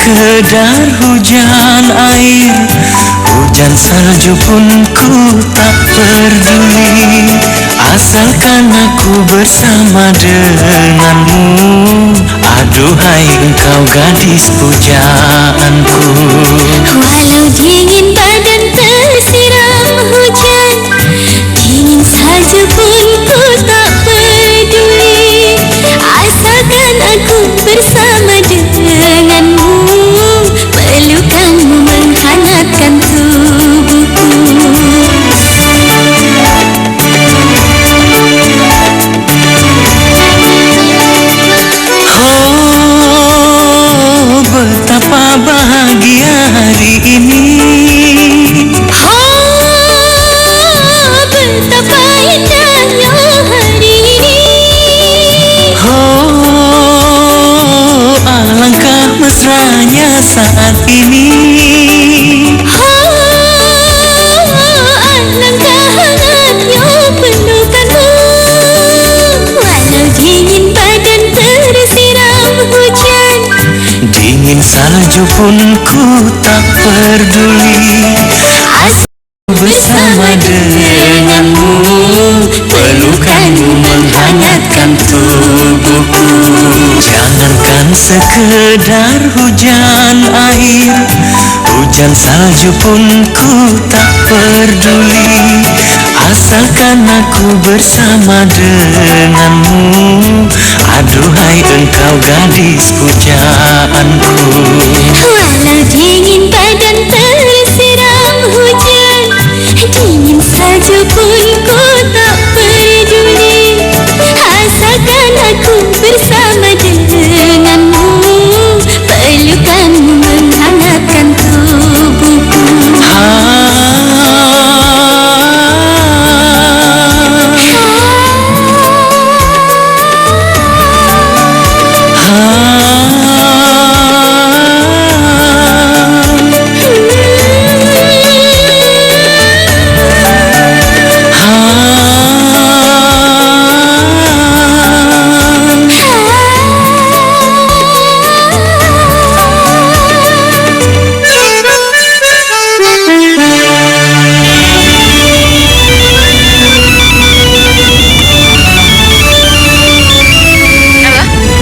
sekedar hujan air, hujan salju pun ku tak peduli, asalkan aku bersama denganmu. Aduhai engkau gadis pujaanku. Walau dingin badan tersiram hujan, dingin salju pun ku tak peduli, asalkan aku bersama denganmu. Pelukanmu menghangatkan tubuhku. Oh, betapa bahagia hari ini. Oh, betapa indahnya hari ini. Oh, alangkah mesranya saat ini. Oh, alangkah hangatnya pelukanmu. Walau dingin badan tersiram hujan, Dingin salju pun ku tak peduli, asal bersama denganmu. Pelukanmu menghangatkan tubuhku. Jangankan sekedar hujan air, hujan salju pun ku tak peduli, asalkan aku bersama denganmu. Aduhai engkau gadis pujaanku. walau dingin badan tersiram hujan, dingin salju pun ku tak peduli, asalkan aku bersama denganmu. Pelukanmu menghangatkan tubuhku.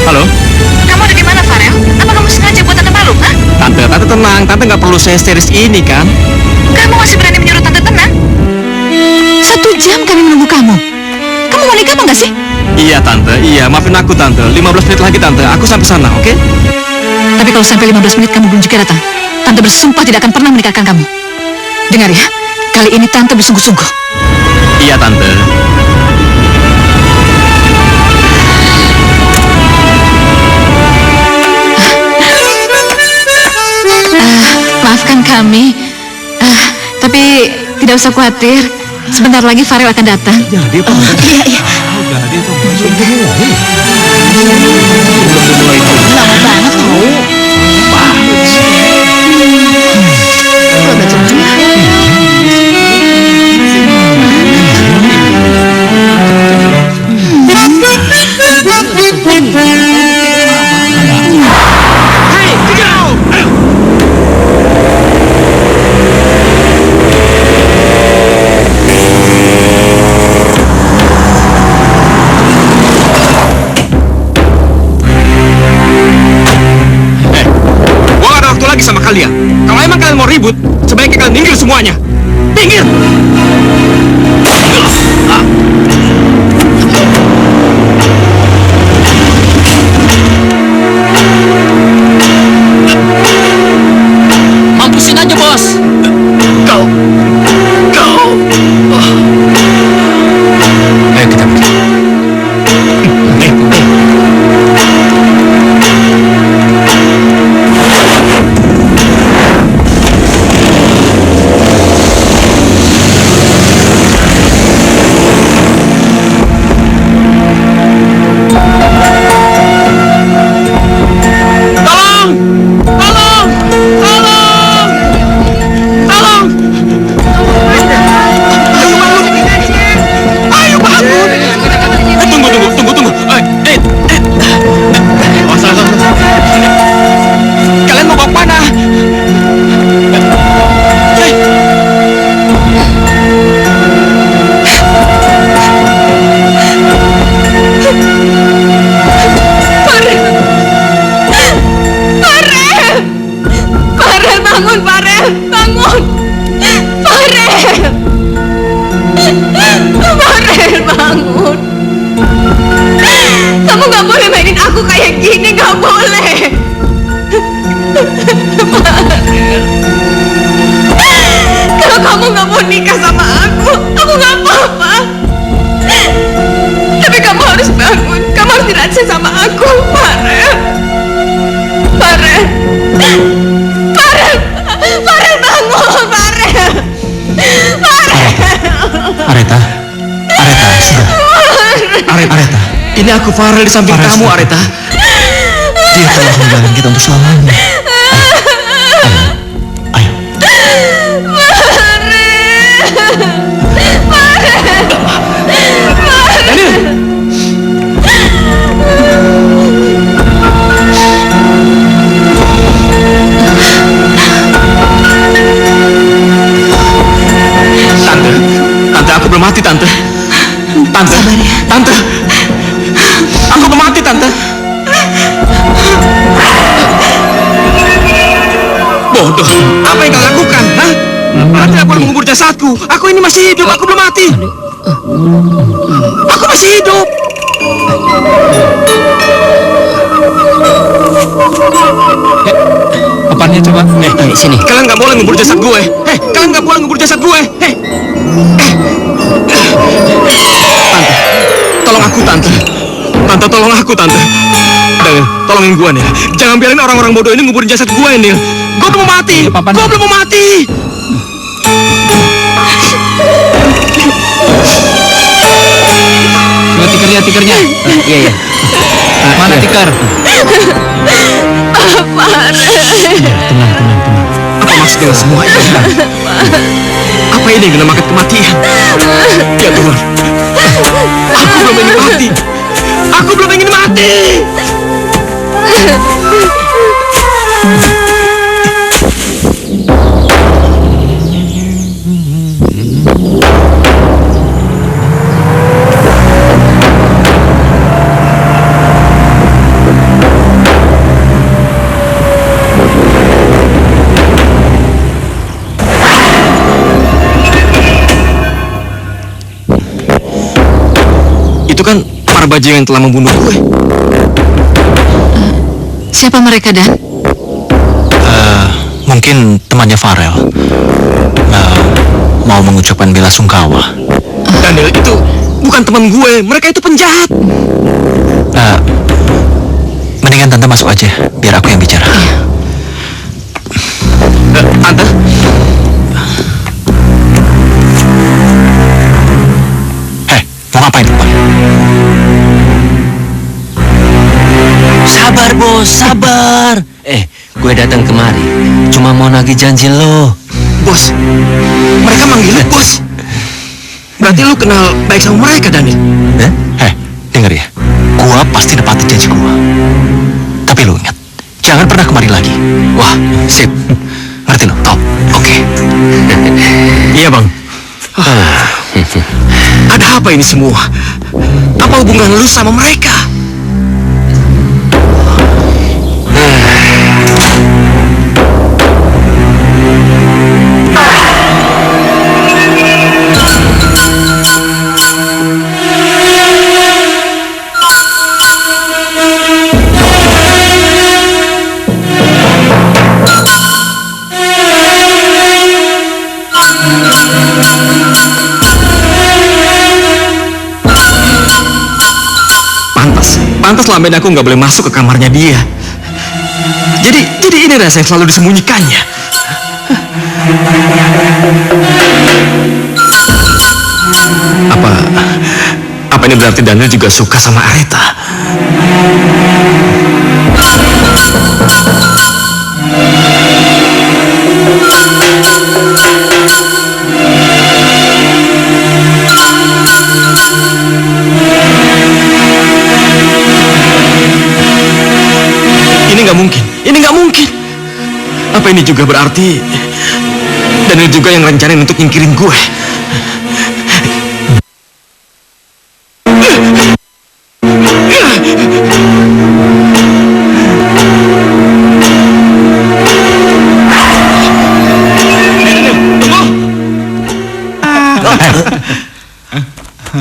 Halo, Kamu ada di mana, Farel? Apa kamu sengaja buat Tante malu, ha? Tante tenang, Tante nggak perlu saya histeris ini kan? Kamu masih berani menyuruh Tante tenang? 1 jam kami menunggu kamu. Kamu mau nikah apa nggak sih? Iya Tante, iya maafin aku Tante. 15 menit lagi Tante, aku sampai sana, oke? Tapi kalau sampai 15 menit kamu belum juga datang, Tante bersumpah tidak akan pernah menikahkan kamu. Dengar ya, kali ini Tante bersungguh-sungguh. Iya Tante. Maafkan kami, tapi tidak usah khawatir. Sebentar lagi Farel akan datang. Ya, dia tuh. Iya, iya. Udah, dia tuh. Lama banget tau. Sama kalian. Kalau emang kalian mau ribut, sebaiknya kalian minggir semuanya. Minggir. Mampusin aja, Bos. Kau. Ayo kita pergi. Farel, bangun. Farel. Farel, bangun. Kamu gak boleh mainin aku kayak gini, gak boleh. Farel. Kalau kamu gak mau nikah sama aku gak apa-apa. Tapi kamu harus bangun. Kamu harus diracun sama aku, Farel. Farel. Farel. Farel, bangun, Farel. Farel. Areta, sudah. Areta, Ini aku Farel di samping kamu, Areta. dia telah meninggalkan kita untuk selamanya. Ayo. Daniel! Tante, aku belum mati, Tante. Tante, Tante, aku belum mati, Tante. Bodoh, apa yang kau lakukan, hah? Nanti aku mengubur jasadku. Aku ini masih hidup, aku belum mati. Aku masih hidup. Apanya coba? Sini. Kalian nggak boleh ngubur jasad gue. Kalian nggak boleh ngubur jasad gue. Tante, tolong aku, Tante. Tante, tolong aku, Tante. Daniel, tolongin gue, Nil. Jangan biarin orang-orang bodoh ini nguburin jasad gue, Nil. Gue belum mau mati. Gue belum mau mati. Coba tikernya. Iya. Mana tikar? Tenang. Apa maksudnya semua ini? Apa ini yang dinamakan kematian? Ya Tuhan, aku belum ingin mati. Aku belum ingin mati. Itu kan para bajingan yang telah membunuh gue. Siapa mereka, Dan? Mungkin temannya Farel. Mau mengucapkan bela sungkawa. Daniel, itu bukan teman gue. Mereka itu penjahat. Mendingan Tante masuk aja, biar aku yang bicara. Tante, Mau ngapain Pak? Sabar bos, sabar. Gue datang kemari cuma mau nagih janji lo. bos, mereka manggil lu bos. Berarti lu kenal baik sama mereka, Daniel. Dengar ya, gua pasti dapatin janji gua. Tapi lu ingat, jangan pernah kemari lagi. Wah, sip. Ngerti lo? Top. Oke. Iya, Bang. Ada apa ini semua? Apa hubungan lu sama mereka? Pantas selama ini aku nggak boleh masuk ke kamarnya dia. Jadi ini rasa yang selalu disembunyikannya. Apa ini berarti Daniel juga suka sama Areta? Ini nggak mungkin. Apa ini juga berarti Daniel juga yang rencanain untuk nyingkirin gue?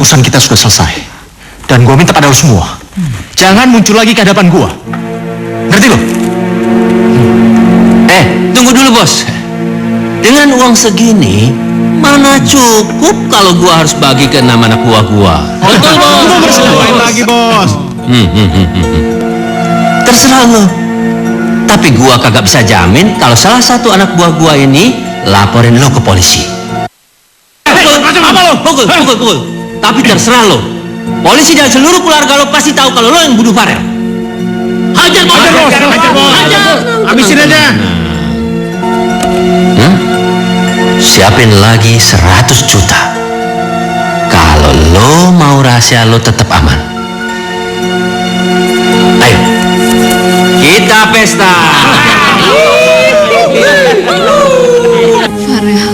urusan kita sudah selesai. Dan gua minta pada lu semua, jangan muncul lagi ke hadapan gua. Ngerti lo? Tunggu dulu bos. Dengan uang segini, mana cukup kalau gua harus bagi ke 6 anak buah gua. Betul bos. Lain lagi bos. Terserah lo. Tapi gua kagak bisa jamin kalau salah satu anak buah gua ini laporin lo ke polisi. Pukul. Tapi terserah lo. Polisi dan seluruh keluarga lo pasti tahu kalau lo yang bunuh Farel. Hajar bos. Habisin aja. Siapin lagi 100 juta. Kalau lo mau rahasia lo tetap aman. Ayo, kita pesta. Farel,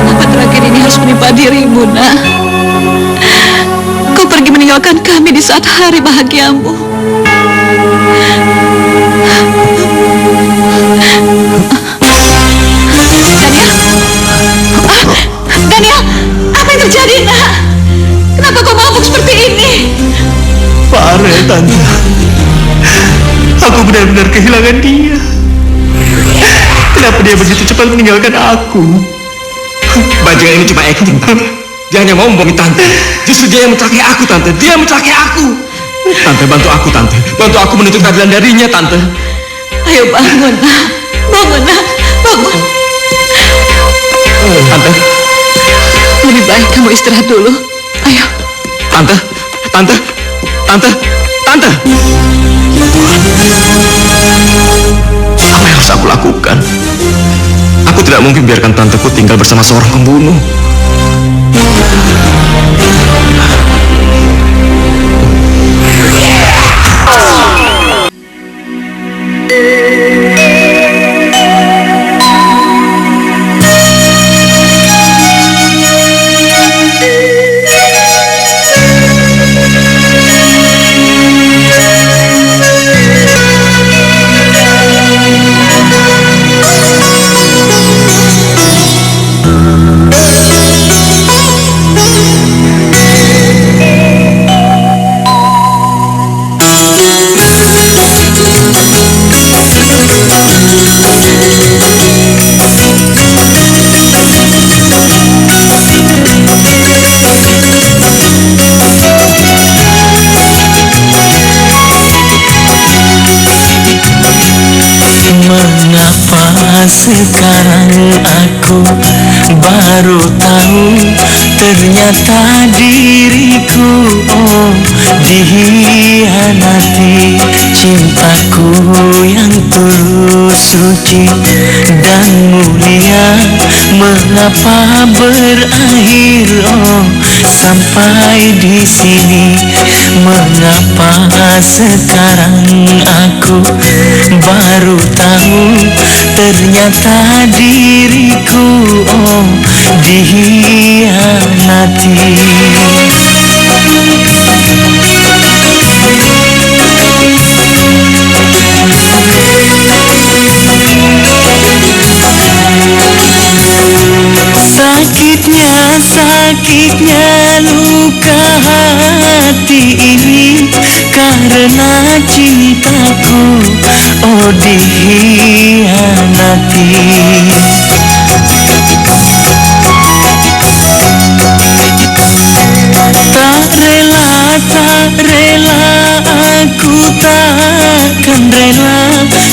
apa terakhir ini harus menimpa dirimu, nak? Kau pergi meninggalkan kami di saat hari bahagiamu. Daniel, apa yang terjadi, nak? Kenapa kau mabuk seperti ini? Farel, Tante. Aku benar-benar kehilangan dia. Kenapa dia begitu cepat meninggalkan aku? Bajingan ini cuma acting, Tante. Dia hanya mau membohongi Tante. Justru dia yang mencelakai aku, Tante. Dia mencelakai aku. Tante, bantu aku, Tante. Bantu aku menuntut keadilan darinya, Tante. Ayo bangun, nak. Bangun, nak. Bangun. Tante, Lebih baik kamu istirahat dulu. Ayo. Tante. Apa yang harus aku lakukan? Aku tidak mungkin biarkan tanteku tinggal bersama seorang pembunuh. Mengapa sekarang aku baru tahu ternyata diriku dihianati. Cintaku yang tulus, suci dan mulia, mengapa berakhir sampai di sini? Mengapa sekarang aku baru tahu ternyata diriku dihianati. Sakitnya luka hati ini karena cintaku dihianati. Tak rela, aku takkan rela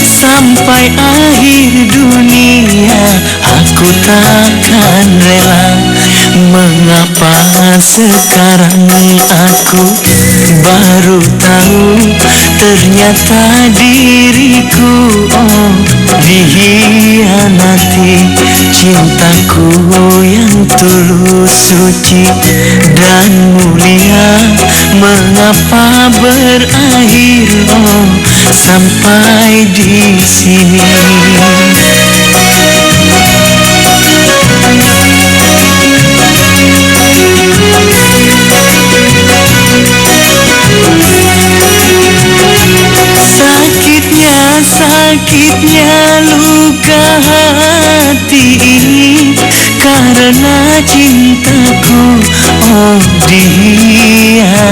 sampai akhir dunia. Aku takkan rela. Mengapa sekarang aku baru tahu ternyata diriku dihianati. Cintaku yang tulus, suci dan mulia, mengapa berakhir sampai di sini? Sakitnya luka hati ini karena cintaku dihianati.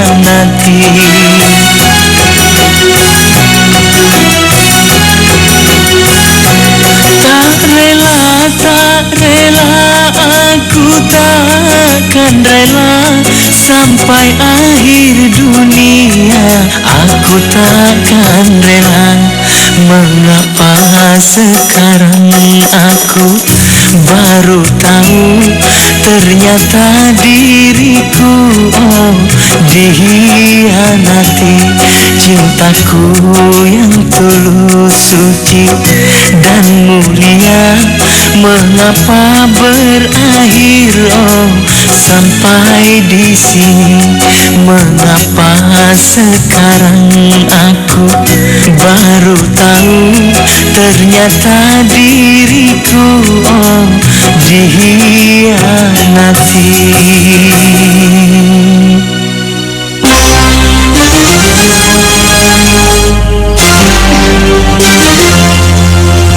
Tak rela, aku takkan rela sampai akhir dunia. Aku takkan rela. Mengapa sekarang aku baru tahu ternyata diriku dihianati. Cintaku yang tulus, suci dan mulia, mengapa berakhir sampai di sini? Mengapa sekarang aku baru tahu ternyata diriku dihianati.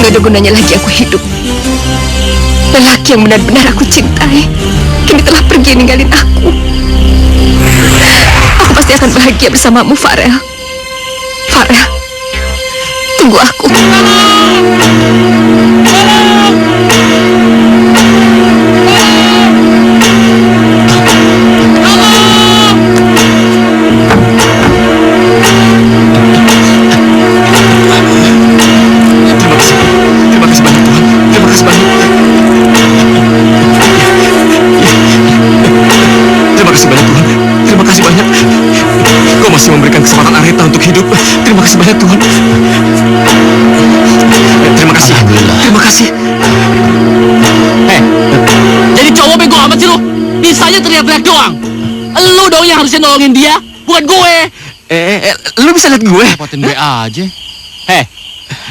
Gak ada gunanya lagi aku hidup. Lelaki yang benar-benar aku cintai kini telah pergi ninggalin aku. Aku pasti akan bahagia bersamamu, Farel. Farel, tunggu aku. Terima kasih banyak Tuhan. Terima kasih banyak. Terima kasih banyak Tuhan. Terima kasih banyak. Kau masih memberikan kesempatan Arita untuk hidup. Terima kasih banyak Tuhan. Terima kasih. Terima kasih. Jadi cowok bego amat sih lu. Bisanya teriak-teriak doang. Lu dong yang harusnya nolongin dia, bukan gue. Lu bisa lihat gue? Potin gue aja.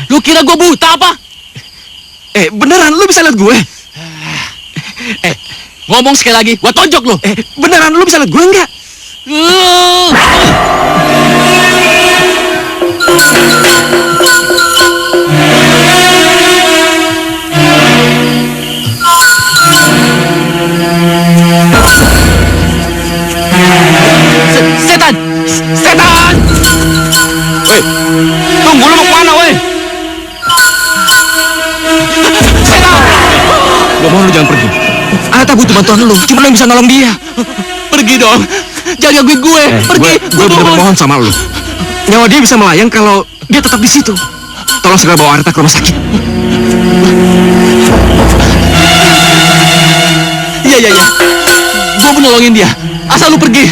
Lu kira gue buta apa? Beneran lu bisa lihat gue? Ngomong sekali lagi, gua tonjok lu. Beneran lu bisa lihat gue enggak? Setan! Setan! Woi, tunggu, lu mau kemana woi? Setan! Gua mohon lu jangan pergi. Arita butuh bantuan lu, cuma lu yang bisa nolong dia. Pergi dong. Jangan gangguin gue. Pergi. Gue bener-bener mohon sama lu. Nyawa dia bisa melayang kalau dia tetap di situ. Tolong segera bawa Arita ke rumah sakit. Iya. Gue mau nolongin dia. Asal lu pergi.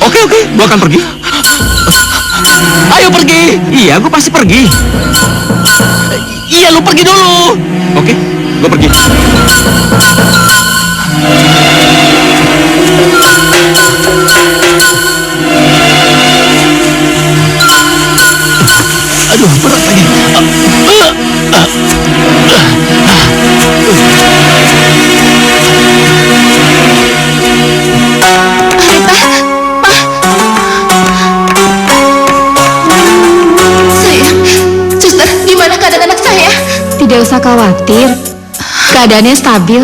Oke, gua akan pergi. Ayo pergi. Iya, gua pasti pergi. Iya, lu pergi dulu. Oke, gua pergi. Aduh, berat lagi. Suster, gimana keadaan anak saya? Tidak usah khawatir. Keadaannya stabil.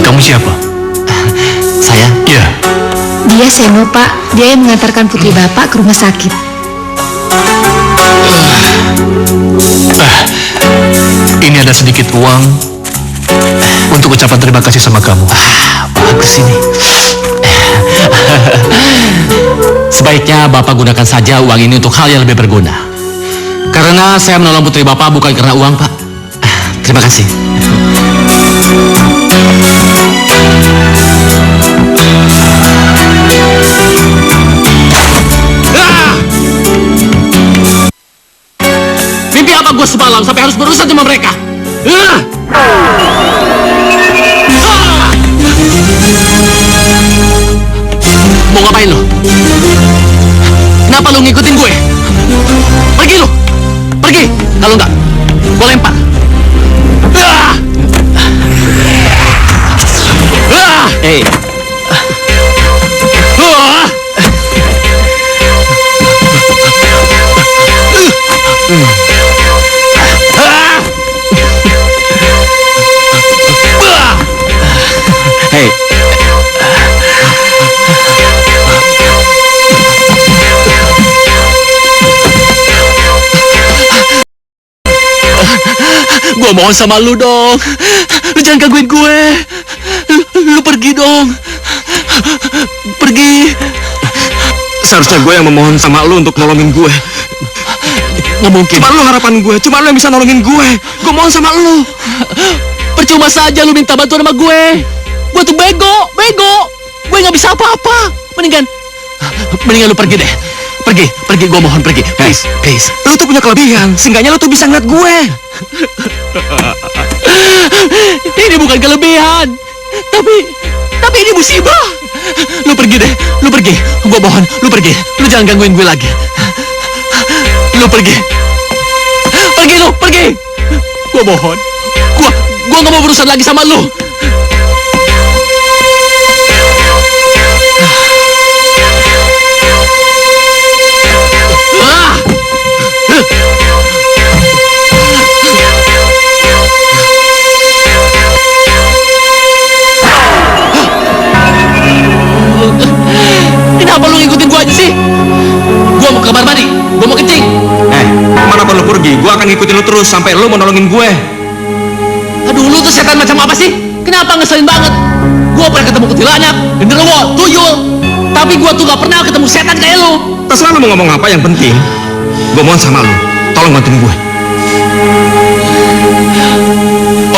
Kamu siapa? Saya? Iya. Dia Seno, Pak. Dia yang mengantarkan putri Bapak ke rumah sakit. Ini ada sedikit uang untuk ucapan terima kasih sama kamu. Bagus ini. Sebaiknya Bapak gunakan saja uang ini untuk hal yang lebih berguna. Karena saya menolong putri Bapak bukan karena uang, Pak. Terima kasih. Mimpi apa gue semalam sampai harus berurusan sama mereka? Mau ngapain lo? Kenapa lo ngikutin gue? Pergi lo! Pergi! Kalau enggak, gue lempar. Hei. Gue mohon sama lu dong. Lu jangan gangguin gue. Lu pergi dong. Pergi. Seharusnya gue yang memohon sama lu untuk nolongin gue. Nggak mungkin. Cuma lu harapan gue, cuma lu yang bisa nolongin gue. Gue mohon sama lu. Percuma saja lu minta bantuan sama gue. Gue tuh bego. Gue nggak bisa apa-apa. Mendingan lu pergi deh. Pergi, gue mohon pergi. Please. Lu tuh punya kelebihan, seenggaknya lu tuh bisa ngeliat gue. Ini bukan kelebihan. Tapi ini musibah. Lu pergi deh. Lu pergi. Gue mohon, lu pergi. Lu jangan gangguin gue lagi. Lu pergi. Pergi. Gue mohon. Gue nggak mau berurusan lagi sama lu. Kenapa lu ngikutin gua aja sih? Gua mau ke kamar mandi, gua mau kencing. Mana perlu pergi? Gue akan ngikutin lu terus sampai lu mau nolongin gue. Aduh, lu tuh setan macam apa sih? Kenapa ngeselin banget? Gua pernah ketemu kuntilanak, genderuwo, tuyul. Tapi gua tuh gak pernah ketemu setan kayak lu. Terserah lu mau ngomong apa, yang penting gue mohon sama lu, tolong bantuin gue.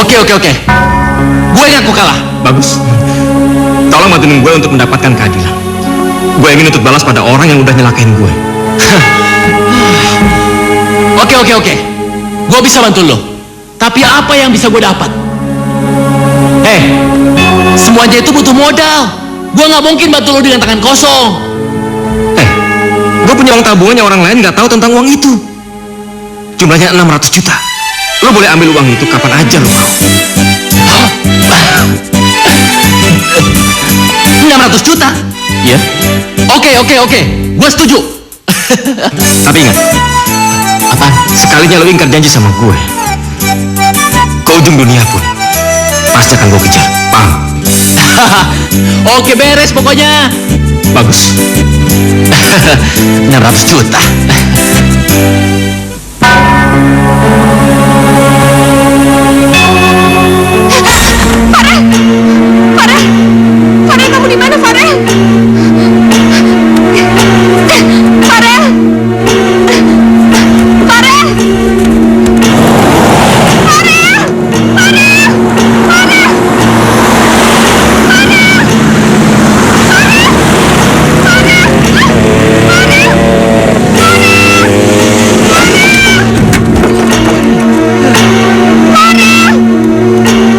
Oke. Gue ngaku kalah. Bagus. Tolong bantuin gue untuk mendapatkan keadilan. Gue ingin untuk balas pada orang yang udah nyelakain gue. Oke. Gue bisa bantu lo. Tapi apa yang bisa gue dapat? Semuanya itu butuh modal. Gue nggak mungkin bantu lo dengan tangan kosong. Gue punya uang tabungan yang orang lain nggak tahu tentang uang itu. Jumlahnya 600 juta. Lo boleh ambil uang itu kapan aja lo mau. 600 juta? Iya. Oke. Gue setuju. Tapi ingat, sekalinya lo ingkar janji sama gue, ke ujung dunia pun pasti akan gue kejar. Paham? Oke, beres pokoknya. Bagus. 600 juta. Farel, kamu di mana, Farel? Farel!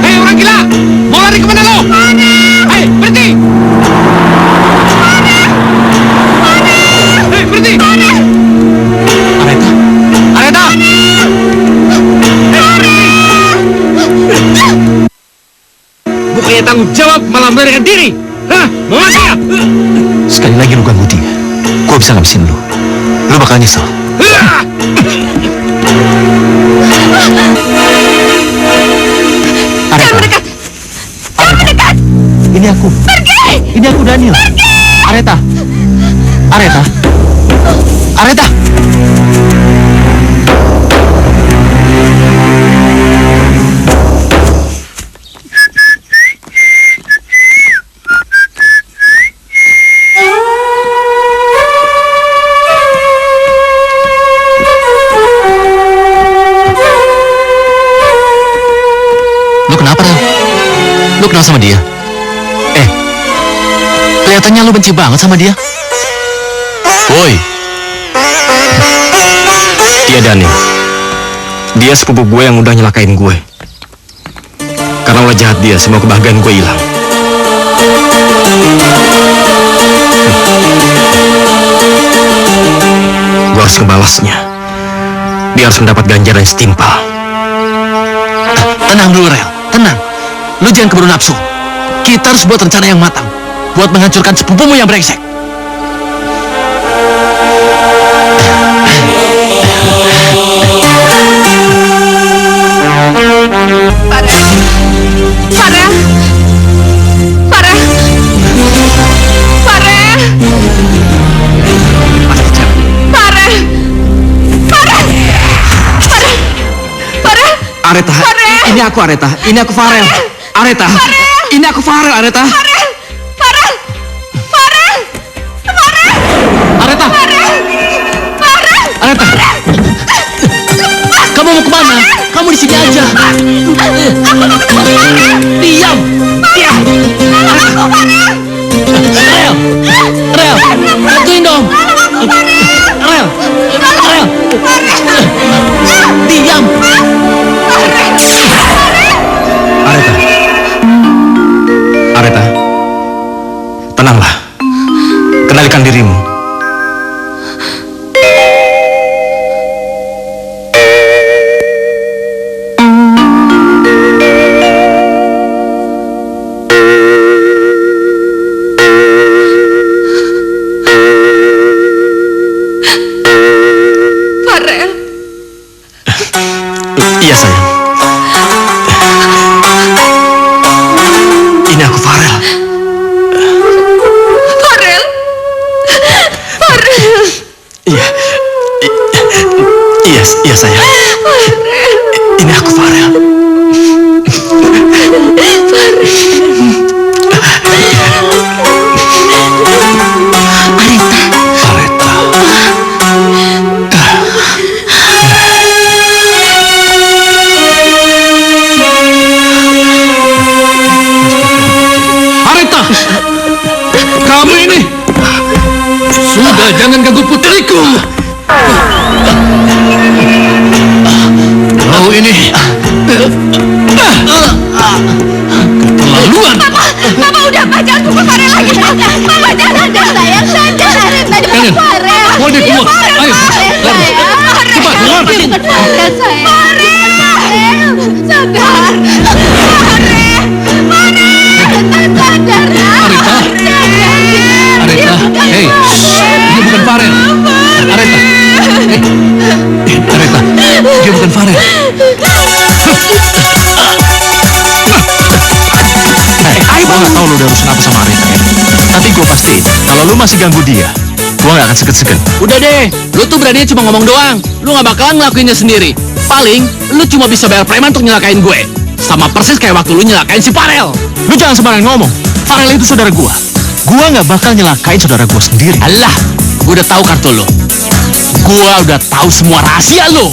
Hei orang gila, mau lari kemana lo? Hei berhenti! Hei berhenti! Areta! Bukannya tanggung jawab malah melarikan diri. Hah? Mau mati ya? Sekali lagi lu ganggu dia, gua bisa ngabisin lu. Lu bakal nyesel. Jangan mendekat! Ini aku. Pergi! Ini aku, Daniel. Areta. Lu kenapa, Rel? Lu kenal sama dia? Kelihatannya lu benci banget sama dia. Woi, Iya Daniel. Dia sepupu gue yang udah nyelakain gue. Karena ulah jahat dia, semua kebahagiaan gue hilang. Gue harus ngebalasnya. Dia harus mendapat ganjaran yang setimpal. tenang dulu, Rel. Tenang. Lu jangan keburu nafsu. Kita harus buat rencana yang matang buat menghancurkan sepupumu yang brengsek. Areta. Ini aku Areta. Ini aku Farel. Areta. Ini aku Farel, Areta. Areta. Areta. Kamu mau kemana? Kamu di sini aja. Diam. Diam. Rel. Rel. Bantuin dong. Rel. Rel. Diam. Areta. Areta. Tenanglah. Kendalikan dirimu. Farel, Iya sayang. Ini aku Farel. Farel, Farel. Iya. Iya, iya sayang. Ini aku Farel. Areta. Areta. Kamu ini. Sudah, jangan ganggu putriku. Kau ini. Keterlaluan. Mama udah, Pak. Jangan pukul Farel lagi. Mama jangan. Sayang, sadar. Areta di Kalian, Farel. bawa dia keluar. Ayo. Cepat, keluar. Farel, sayang. Farel. Sadar. Sadar. Areta. Hei. Dia bukan Farel. Areta. Hei. Areta. Dia bukan Farel. Gue gak tau lu udah urusan apa sama Areta ya. Tapi gue pastiin, kalau lu masih ganggu dia, gue gak akan segen-segen. Udah deh, lu tuh berani cuma ngomong doang. Lu gak bakalan ngelakuinnya sendiri. Paling, lu cuma bisa bayar preman untuk nyelakain gue. Sama persis kayak waktu lu nyelakain si Farel. Lu jangan sembarangan ngomong. Farel itu saudara gue. Gue gak bakal nyelakain saudara gue sendiri. Alah, gue udah tahu kartu lu. Gue udah tahu semua rahasia lu.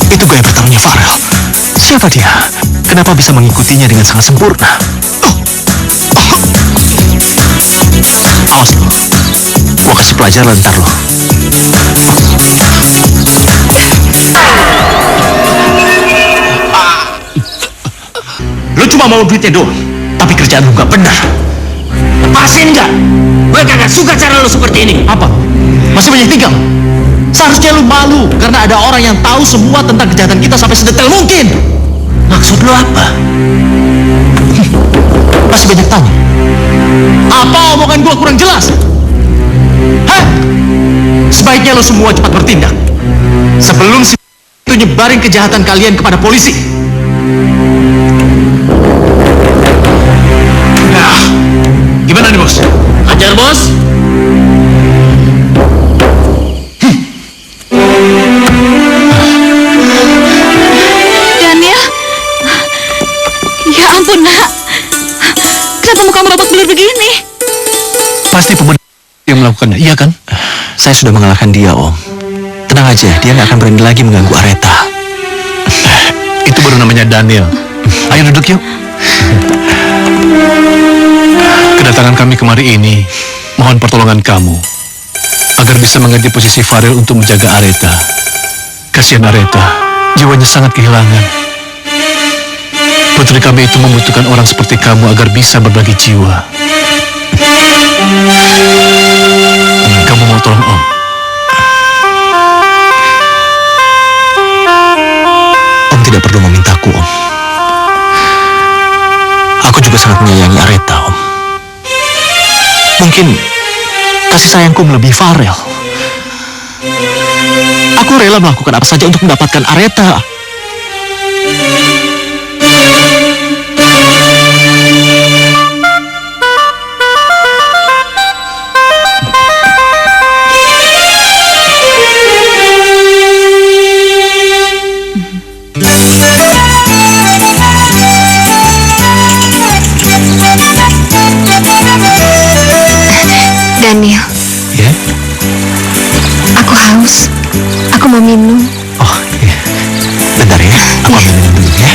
Itu gaya bertarungnya Farel. Siapa dia? Kenapa bisa mengikutinya dengan sangat sempurna? Awas lu. Gua kasih pelajaran ntar lu. Lu cuma mau duitnya doang, tapi kerjaan lu gak benar. Lepasin nggak? Gue kagak suka cara lu seperti ini. Apa? Masih banyak tinggal? Seharusnya lu malu karena ada orang yang tahu semua tentang kejahatan kita sampai sedetail mungkin. Maksud lu apa? Masih banyak tanya. Apa omongan gua kurang jelas? Hah? Sebaiknya lu semua cepat bertindak sebelum si itu nyebarin kejahatan kalian kepada polisi. Nah, gimana nih bos? Ajar bos. Daniel. Ya ampun, Nak. Kenapa muka babak belur begini? Pasti pemuda yang melakukannya, iya kan? Saya sudah mengalahkan dia, Om. Tenang aja, dia nggak akan berani lagi mengganggu Areta. Itu baru namanya Daniel. Ayo duduk yuk. Kedatangan kami kemari ini mohon pertolongan kamu agar bisa mengganti posisi Farel untuk menjaga Areta. Kasihan Areta, jiwanya sangat kehilangan. Putri kami itu membutuhkan orang seperti kamu agar bisa berbagi jiwa. Kamu mau tolong Om? Om tidak perlu memintaku, Om. Aku juga sangat menyayangi Areta, Om. Mungkin kasih sayangku melebihi Farel. Aku rela melakukan apa saja untuk mendapatkan Areta. mau minum. Oh, iya. Bentar ya, aku ambil minum dulu ya.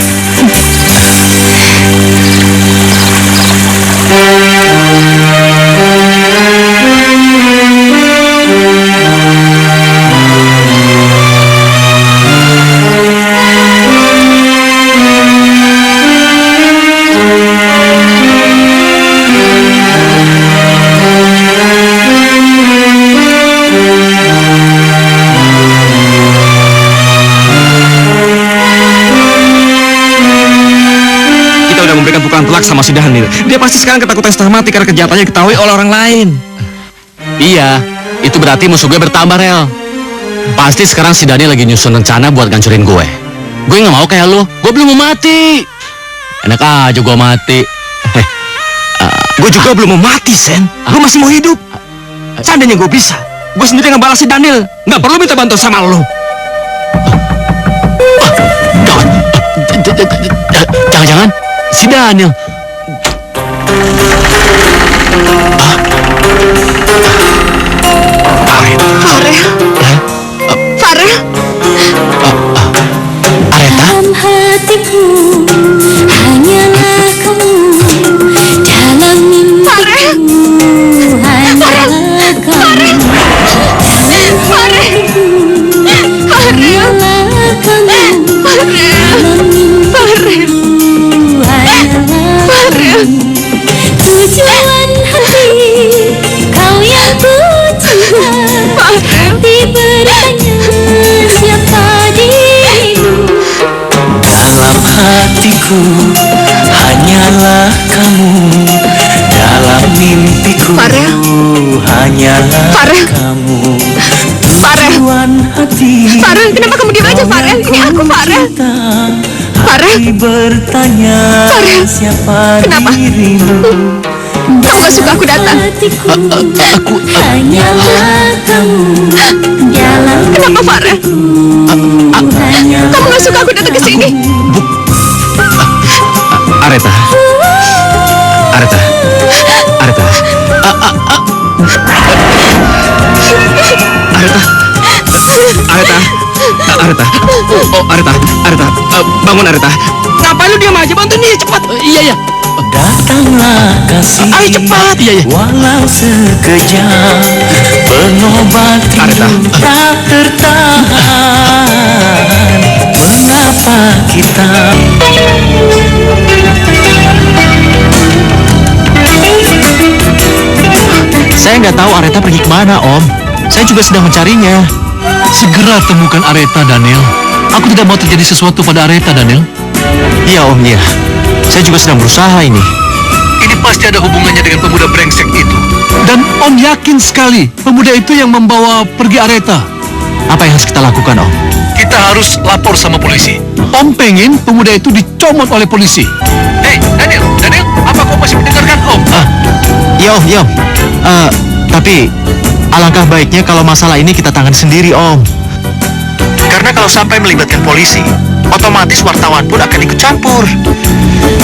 Telak sama si Daniel. Dia pasti sekarang ketakutan setengah mati karena kejahatannya diketahui oleh orang lain. Iya, itu berarti musuh gue bertambah, Rel. Pasti sekarang si Daniel lagi nyusun rencana buat ngancurin gue. Gue nggak mau kayak lu, gue belum mau mati. Enak aja gue mati. Gue juga belum mau mati, Sen. Gue masih mau hidup. Seandainya gue bisa, gue sendiri ngebalas si Daniel. Nggak perlu minta bantuan sama lo. Jangan-jangan si Daniel. Farel. Areta? Dalam hatiku hanyalah kamu, dalam mimpiku hanyalah kamu, dalam hatiku hanyalah kamu, dalam mimpiku hanyalah kamu. Tujuan hati kau yang ku cinta, hati bertanya siapa dirimu. Dalam hatiku hanyalah kamu, dalam mimpiku hanyalah kamu. Tujuan hati Farel, kenapa kamu diam aja, Farel? Ini aku, Farel. hati bertanya siapa Kenapa? dirimu. Kamu gak suka aku datang? Aku hanyalah kamu, dalam Kenapa, Farel? Kamu gak suka aku datang ke sini? Areta. Areta. Areta. Areta. Areta. Areta. Oh, Areta. Areta. Bangun, Areta. Ngapain lu diam aja? Bantuin dia cepat. Iya. Datanglah kasih, ayo cepat. Iya. walau sekejap, penobat rindu tak tertahan. Mengapa kita Saya nggak tahu Areta pergi kemana, Om. Saya juga sedang mencarinya. Segera temukan Areta, Daniel. Aku tidak mau terjadi sesuatu pada Areta, Daniel. Iya, Om, iya. Saya juga sedang berusaha ini. Ini pasti ada hubungannya dengan pemuda brengsek itu. Dan Om yakin sekali pemuda itu yang membawa pergi Areta. Apa yang harus kita lakukan, Om? Kita harus lapor sama polisi. Om pengen pemuda itu dicomot oleh polisi. Hei, Daniel, apa kau masih mendengarkan Om? Iya, Om, iya, Om. Tapi alangkah baiknya kalau masalah ini kita tangani sendiri, Om. Karena kalau sampai melibatkan polisi, otomatis wartawan pun akan ikut campur.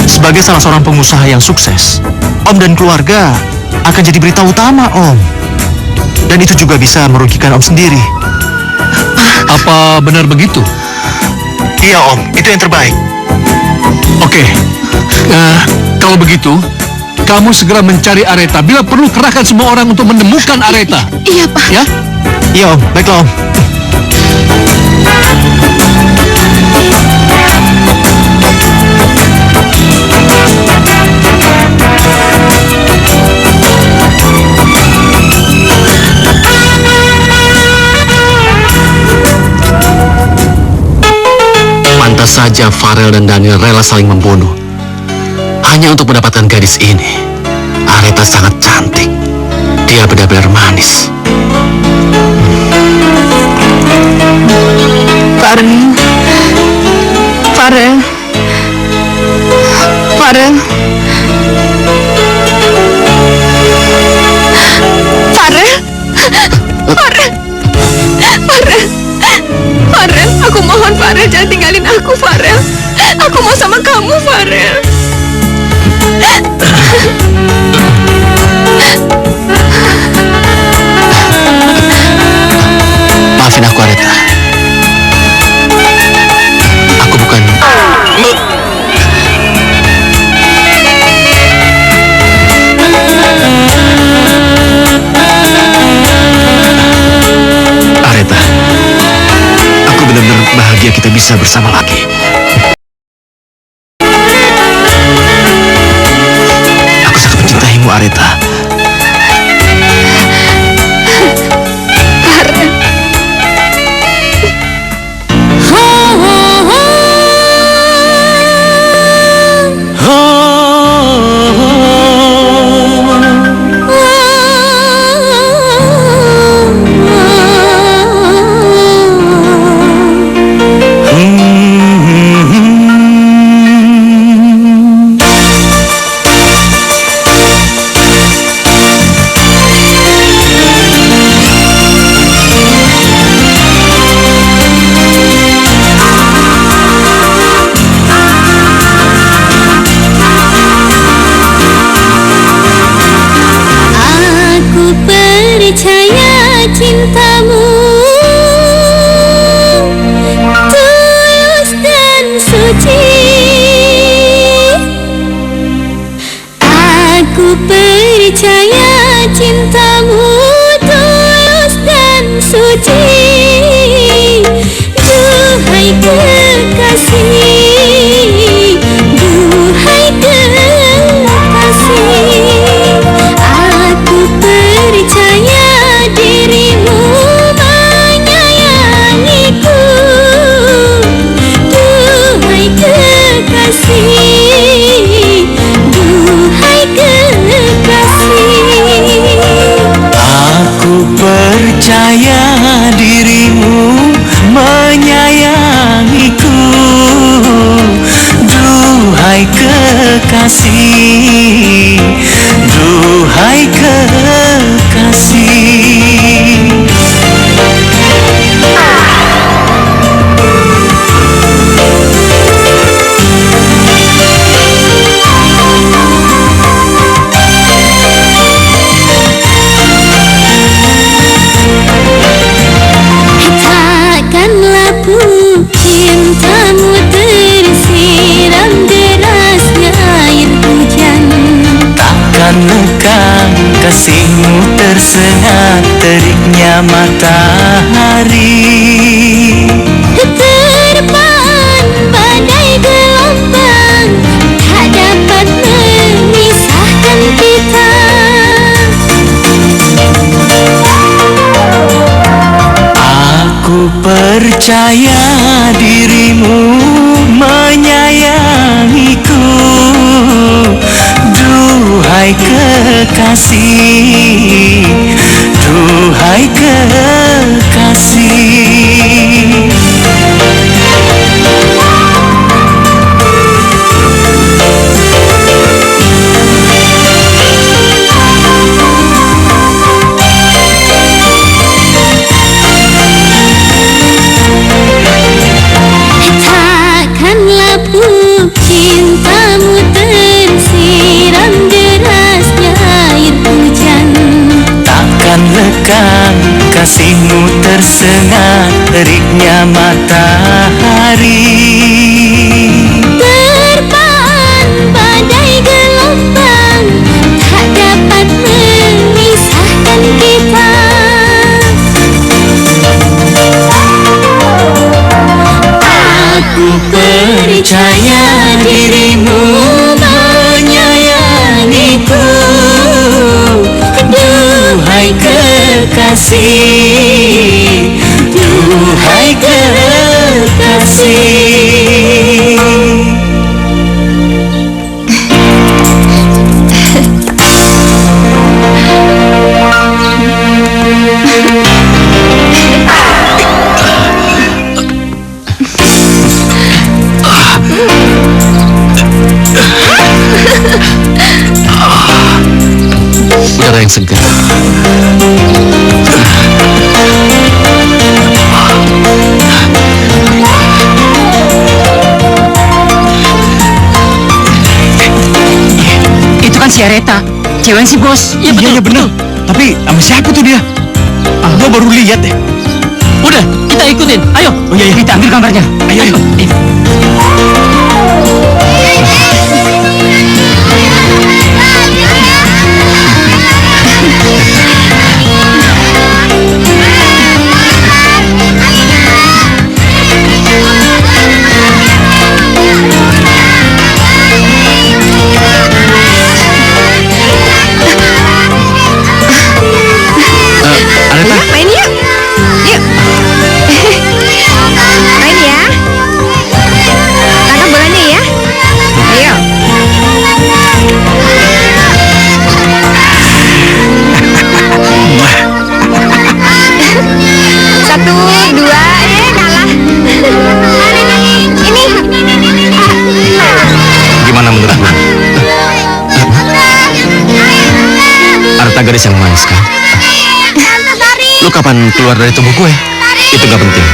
Sebagai salah seorang pengusaha yang sukses, Om dan keluarga akan jadi berita utama, Om. Dan itu juga bisa merugikan Om sendiri. Apa benar begitu? Iya, Om, itu yang terbaik. Oke. Kalau begitu, kamu segera mencari Areta. Bila perlu, kerahkan semua orang untuk menemukan Areta. Iya, Pak. Ya? Iya, Om. Baiklah, Om. Pantas saja Farel dan Daniel rela saling membunuh hanya untuk mendapatkan gadis ini. Areta sangat cantik. Dia benar-benar manis. Farel. Farel, aku mohon Farel, jangan tinggalin aku, Farel. Aku mau sama kamu, Farel. bisa bersama lagi. Aku sangat mencintaimu, Aretha. Kasihmu tersengat teriknya matahari, Terpaan badai gelombang tak dapat memisahkan kita. Aku percaya dirimu menyayangiku, duhai kekasih, duhai kekasih. Takkanlah pun cintamu tersiram derasnya air hujan, Takkan lekang kasihmu tersengat teriknya matahari, Terpaan badai gelombang tak dapat memisahkan kita. Aku percaya dirimu menyayangiku, duhai kekasih, duhai kekasih. Udara yang segar. Itu kan si Aretha, cewek si bos. Iya benar. Tapi sama siapa tuh dia? Gua baru lihat deh. Udah, kita ikutin. Ayo. Oh iya, Kita ambil gambarnya. ayo. gadis yang manis kan? Lu kapan keluar dari tubuh gue? Itu gak penting.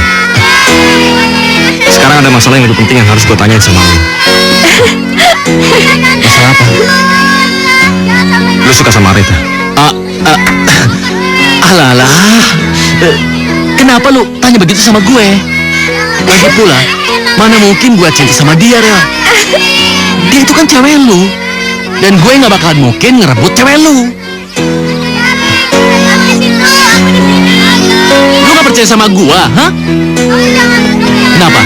Sekarang ada masalah yang lebih penting yang harus gue tanyain sama lu. Masalah apa? Lu suka sama Areta? Alah. Kenapa lu tanya begitu sama gue? Lagi pula, mana mungkin gue cinta sama dia, Rel? Dia itu kan cewek lu. Dan gue gak bakalan mungkin ngerebut cewek lu. Lu gak percaya sama gue, hah? Kenapa?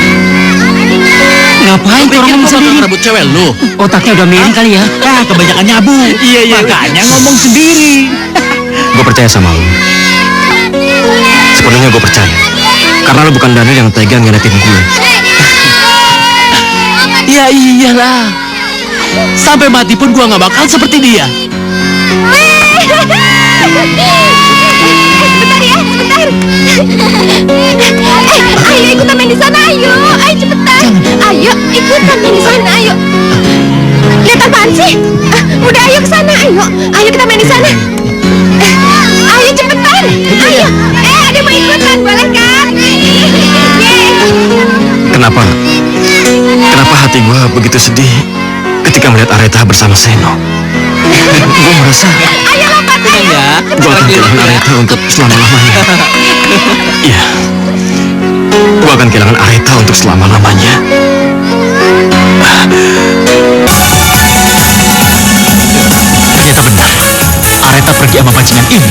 Ngapain Lu pikir orang ngomong gue bakal sendiri? ngerebut cewek lu? Otaknya udah miring kali ya? Kebanyakan nyabu. Iya. Makanya ngomong sendiri. Gue percaya sama lu. Sepenuhnya gue percaya. Karena lu bukan Daniel yang tega ngeliatin gue. Ya iyalah. Sampai mati pun gue gak bakal seperti dia. Ayo ikutan main di sana, ayo cepetan. Ayo ikutan main di sana, ayo. Lihat apaan sih? Udah ayo ke sana, ayo kita main di sana. Ayo cepetan, ayo. Ada mau ikutan, boleh kan? Kenapa hati gue begitu sedih ketika melihat Areta bersama Seno? Gue merasa Ayo lompat, ayo. gue akan kehilangan Areta untuk selama-lamanya. Iya, gue akan kehilangan Areta untuk selama-lamanya. Ternyata benar. Areta pergi sama bajingan ini.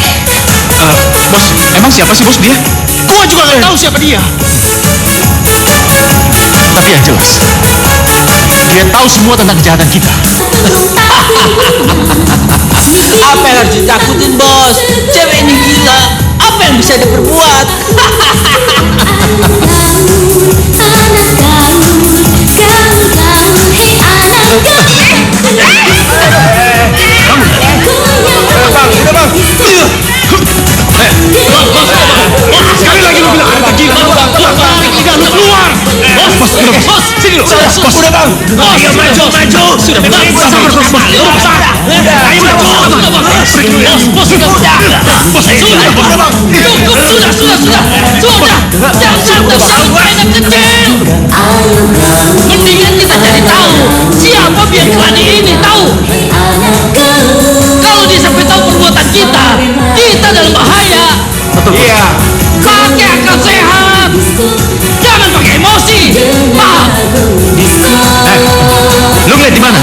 Bos, emang siapa sih bos dia? Gue juga gak tahu siapa dia. Tapi yang jelas, dia tahu semua tentang kejahatan kita. Apa yang harus ditakutin, bos? Cewek ini gila. Apa yang bisa dia perbuat? Sekali lagi lu bilang Areta gila. Lu keluar. Bos, sini lu. Bos, udah bang. Ayo maju. Sudah bebas. Ayo maju. Bos, sudah. Jangan sampai anak kecil. Mendingan kita cari tahu siapa biang keladi ini, tahu? Kalau dia sampai tahu perbuatan kita dalam bahaya. Iya. Pakai akal sehat. Jangan pakai emosi. Paham? Lu ngeliat di mana?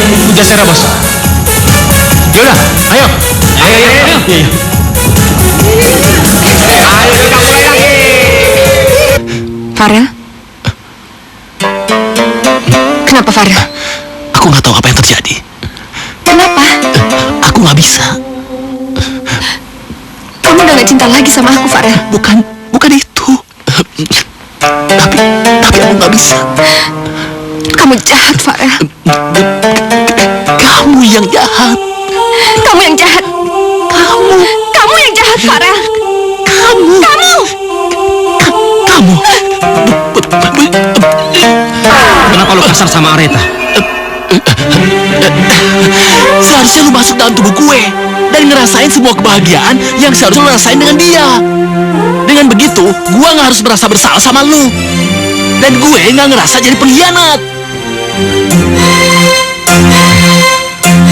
Di Jasera, bos. Yaudah, ayo. Iya. Farel? Kenapa Farel? Aku nggak tahu apa yang terjadi. Kenapa? Aku nggak bisa. Kamu udah gak cinta lagi sama aku, Farel? Bukan itu. Tapi aku nggak bisa. Kamu jahat, Farel. Kamu yang jahat. Kamu yang jahat. Kamu yang jahat, Farel. Kamu. Kenapa lu kasar sama Areta? Seharusnya lu masuk dalam tubuh gue dan ngerasain semua kebahagiaan yang seharusnya lu rasain dengan dia. Dengan begitu, gue nggak harus merasa bersalah sama lu. Dan gue nggak ngerasa jadi pengkhianat.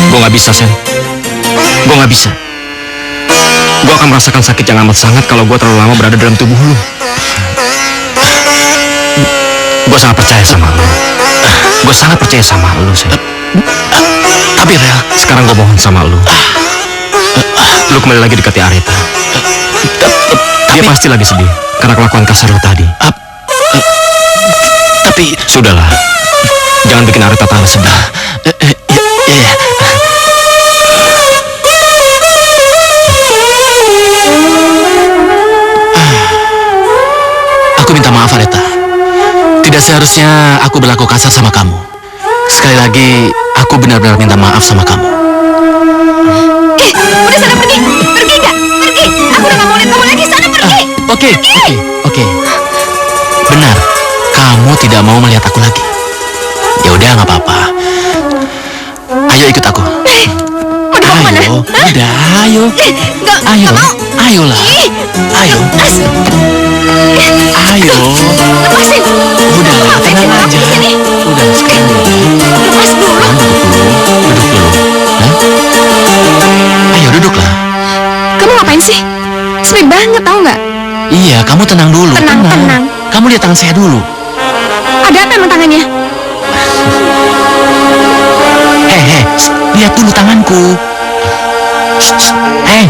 Gue nggak bisa, Sen. Gue nggak bisa. Gue akan merasakan sakit yang amat sangat kalau gue terlalu lama berada dalam tubuh lu. Gue sangat percaya sama lu. Gue sangat percaya sama lu, Sen. Tapi Rel, Sekarang gue mohon sama lu. Lu kembali lagi dekati Areta. Dia pasti lagi sedih karena kelakuan kasar lu tadi. tapi Sudahlah. Jangan bikin Areta tambah sedih. ya. Aku minta maaf, Areta. Tidak seharusnya aku berlaku kasar sama kamu. Sekali lagi, aku benar-benar minta maaf sama kamu. Udah sana pergi nggak? Pergi. Aku udah nggak mau lihat kamu lagi. Sana pergi. Oke. Benar, kamu tidak mau melihat aku lagi. Ya udah, nggak apa-apa. Ayo ikut aku. Mau dibawa kemana? sana. Udah, ayo. Nggak Ayo. mau. Ayolah. Ih, Ayo. Ayo. lepasin. Udah, Ngapain tenang sih aja. di sini? Udah, sekarang Lepas dulu. duduk dulu. Hah? Ayo duduklah. Kamu ngapain sih? Sweet banget tau nggak? Iya, kamu tenang dulu. Tenang. Kamu lihat tangan saya dulu. Ada apa emang tangannya? Hei, lihat dulu tanganku. Hei.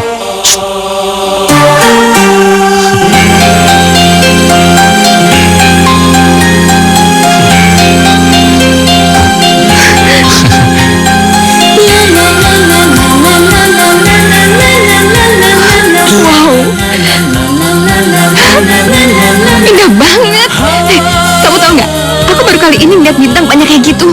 Indah banget. Kamu tahu nggak? Aku baru kali ini melihat bintang banyak kayak gitu.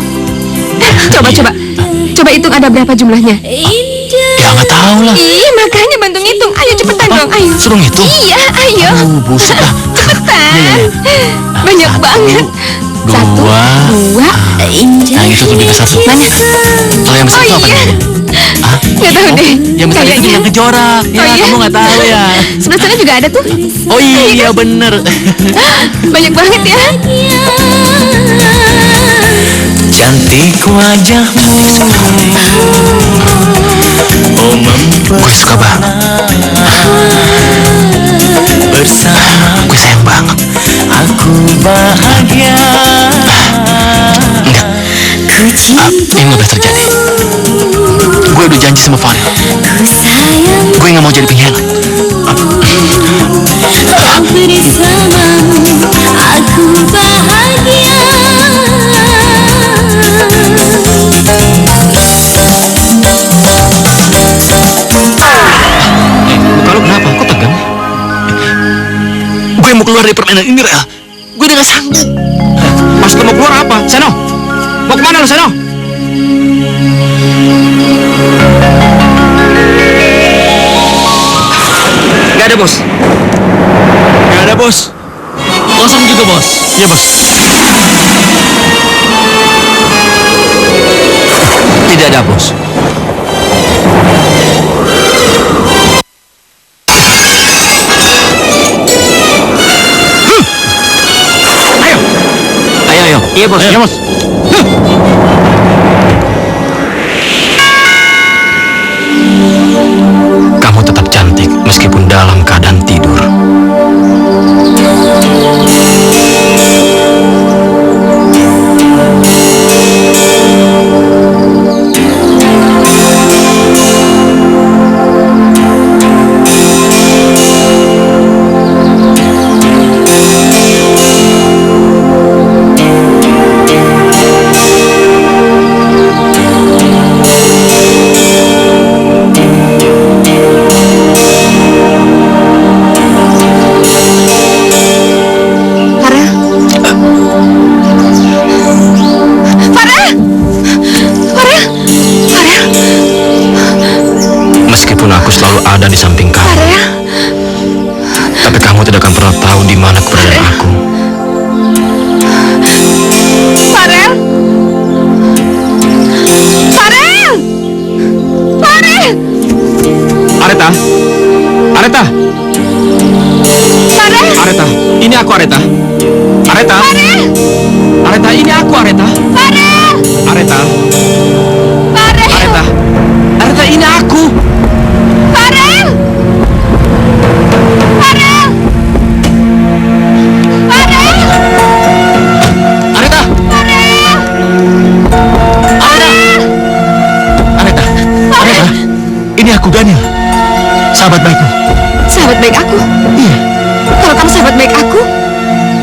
Coba hitung ada berapa jumlahnya. Ya nggak tahu lah. Ih, makanya bantu ngitung. Ayo cepetan dong, ayo. Suruh ngitung? Iya, ayo. Buset dah. Cepetan. Banyak Satu, banget. dua. Nah, Yang itu lebih ke satu. Mana? Kalau yang besar itu apa iya. namanya? Hah? Nggak tahu deh. Yang besar itu Kayaknya. yang kejora. Ya, Oh, iya? kamu nggak tahu ya. Sebelah sana juga ada tuh. Oh iya bener. Banyak banget ya. Cantik wajahmu, oh Gue suka banget. bersama Gue sayang banget. aku bahagia. Enggak. Ini nggak boleh terjadi. Gue udah janji sama Farel. Gue nggak mau jadi pengkhianat. Bersamamu aku bahagia. Muka lu kenapa? Kok tegang? Gue mau keluar dari permainan ini, Rel. Gue udah gak sanggup. Maksud mau keluar apa? Seno! Mau kemana lu, Seno? Gak ada, Bos. Gak ada, Bos. Kosong juga, Bos. Iya, Bos. Tidak ada, Bos. Ayo. Iya, Bos. Iya, Bos. Kamu tetap cantik meskipun dalam keadaan tidur. Meskipun aku selalu ada di samping kamu, tapi kamu tidak akan pernah tahu di mana keberadaan aku. Farel. Areta. Areta. Areta. Ini aku, Areta. Areta. Areta, ini aku, Areta. Areta. Areta. Areta, ini aku. Areta! Areta! Ini aku, Daniel. Sahabat baikmu. Sahabat baik aku. Iya. Kalau kamu sahabat baik aku,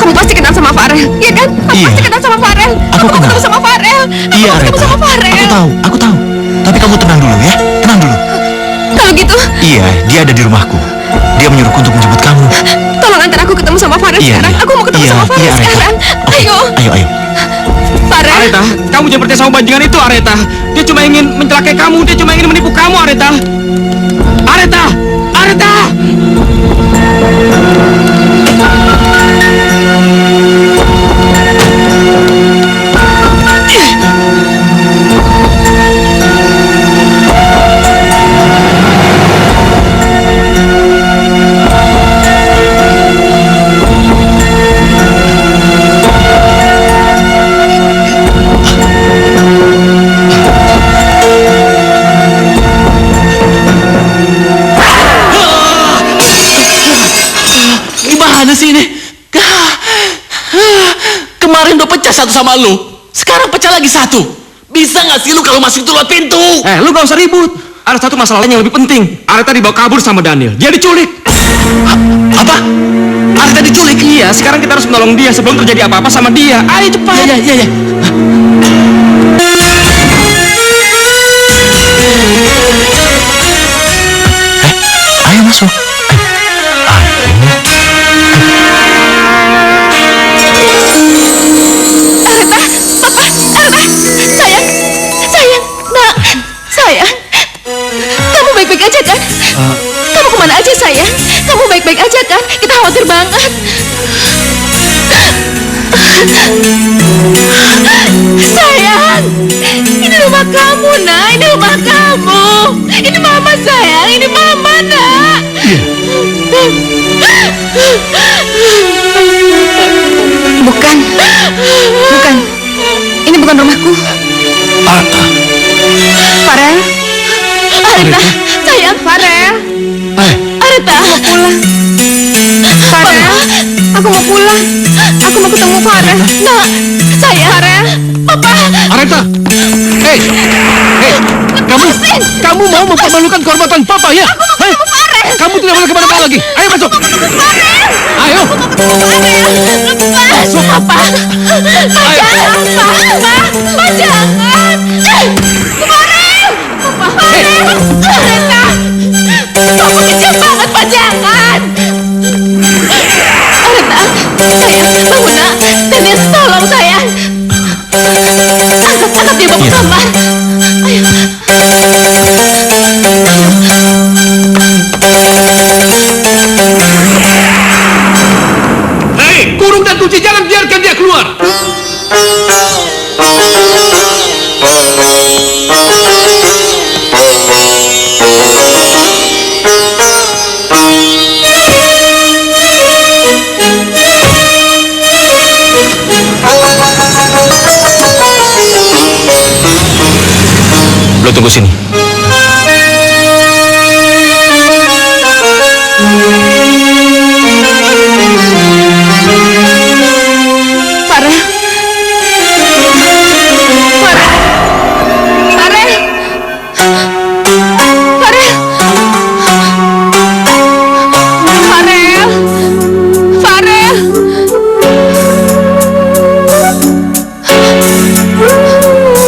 kamu pasti kenal sama Farel, iya kan? Kamu Iya. pasti kenal sama Farel. Aku kenal. ketemu sama Farel. Iya, Aku ketemu Areta. sama Farel. Aku tahu. Tapi kamu tenang dulu ya. Tenang dulu. Kalau gitu, Iya, dia ada di rumahku. Dia menyuruhku untuk menjemput kamu. tolong antar aku ketemu sama Farel Iya, sekarang. iya. Aku mau ketemu Iya, sama Farel iya, Areta. sekarang. Oke. Ayo, Ayo. Farel. Areta, kamu jangan percaya sama bajingan itu, Areta. Dia cuma ingin mencelakai kamu. Dia cuma ingin menipu kamu, Areta. Areta! Areta! satu sama lu. Sekarang pecah lagi satu. Bisa nggak sih lu kalau masuk itu lewat pintu? Lu gak usah ribut. Ada satu masalah lain yang lebih penting. Areta dibawa kabur sama Daniel. Dia diculik. Apa? Areta diculik? Iya, sekarang kita harus menolong dia sebelum terjadi apa-apa sama dia. Ayo cepat. Iya. Ayo masuk. Sayang, kamu baik-baik aja kan? Kamu kemana aja sayang? Kamu baik-baik aja kan? Kita khawatir banget. Sayang, ini rumah kamu nak, ini rumah kamu. Ini mama sayang, ini mama nak. Bukan. Ini bukan rumahku. Farel. Areta, sayang. Farel. Areta, Mau pulang. Farel. Aku mau pulang. Aku mau ketemu Farel. nak, sayang. Farel. Papa. Areta! Hei! Kamu mau mempermalukan kehormatan Papa ya? Hei! Kamu tidak boleh kemana-mana lagi. Ayo masuk. Ayo. Masuk, Papa. Jangan, Papa, jangan. Kemarin. Areta. Kamu kejam banget, Pak, jangan. Areta, sayang, bangun nak. Daniel, tolong sayang. Angkat dia bawa ke kamar. Ayo. Hei, kurung dan kunci, jangan biarkan dia keluar. Lo tunggu sini.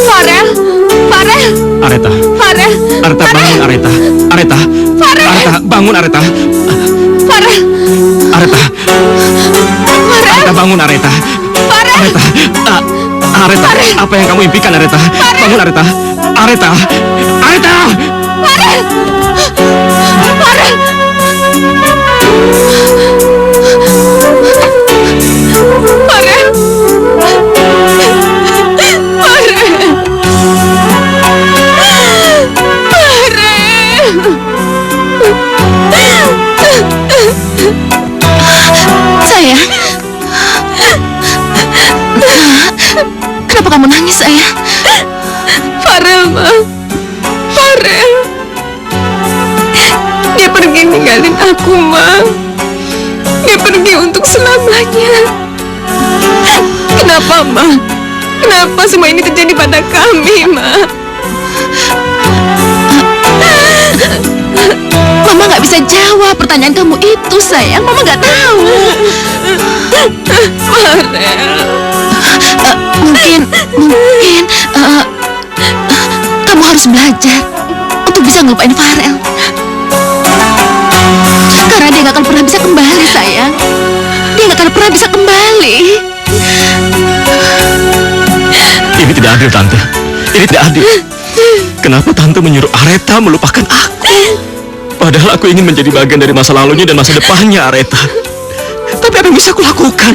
Farel. Areta. Farel. Areta, bangun Areta. Areta. Areta, bangun Areta. Farel. Areta. Areta, bangun Areta. Areta. Areta, apa yang kamu impikan Areta? Bangun Areta. Areta. Areta. Farel. Farel. Farel. Sayang. Kenapa kamu nangis, sayang? Farel, Ma. Farel. Dia pergi ninggalin aku, Ma. Dia pergi untuk selamanya. Kenapa, Ma? Kenapa semua ini terjadi pada kami, Ma? Mama nggak bisa jawab pertanyaan kamu itu, sayang. Mama nggak tahu. Farel. Mungkin kamu harus belajar untuk bisa ngelupain Farel. Karena dia nggak akan pernah bisa kembali, sayang. Dia nggak akan pernah bisa kembali. Ini tidak adil, Tante. Ini tidak adil. Kenapa Tante menyuruh Areta melupakan aku? Padahal aku ingin menjadi bagian dari masa lalunya dan masa depannya Areta. Tapi apa yang bisa aku lakukan?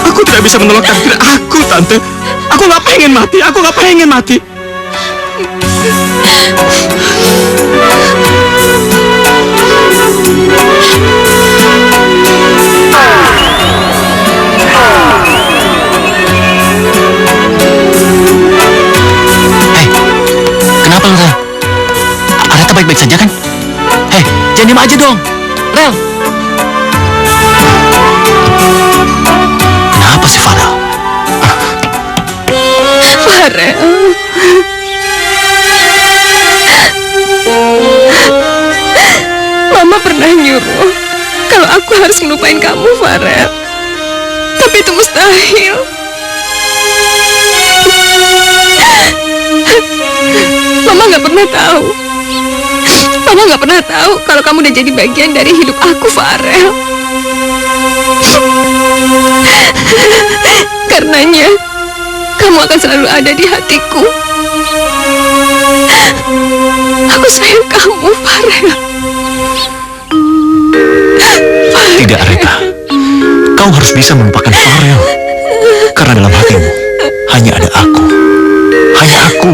Aku tidak bisa menolak takdir aku, Tante. Aku nggak pengen mati. Aku nggak pengen mati. Kenapa lu, Rel? Areta baik-baik saja kan? Hei, jangan diem aja dong. Rel. Kenapa sih Farel? Farel. Mama pernah nyuruh kalau aku harus ngelupain kamu, Farel. Tapi itu mustahil. Mama nggak pernah tahu. Mama nggak pernah tahu kalau kamu udah jadi bagian dari hidup aku, Farel. Karenanya, kamu akan selalu ada di hatiku. Aku sayang kamu, Farel. Tidak, Aretha. Kau harus bisa melupakan Farel. Karena dalam hatimu hanya ada aku. Hanya aku.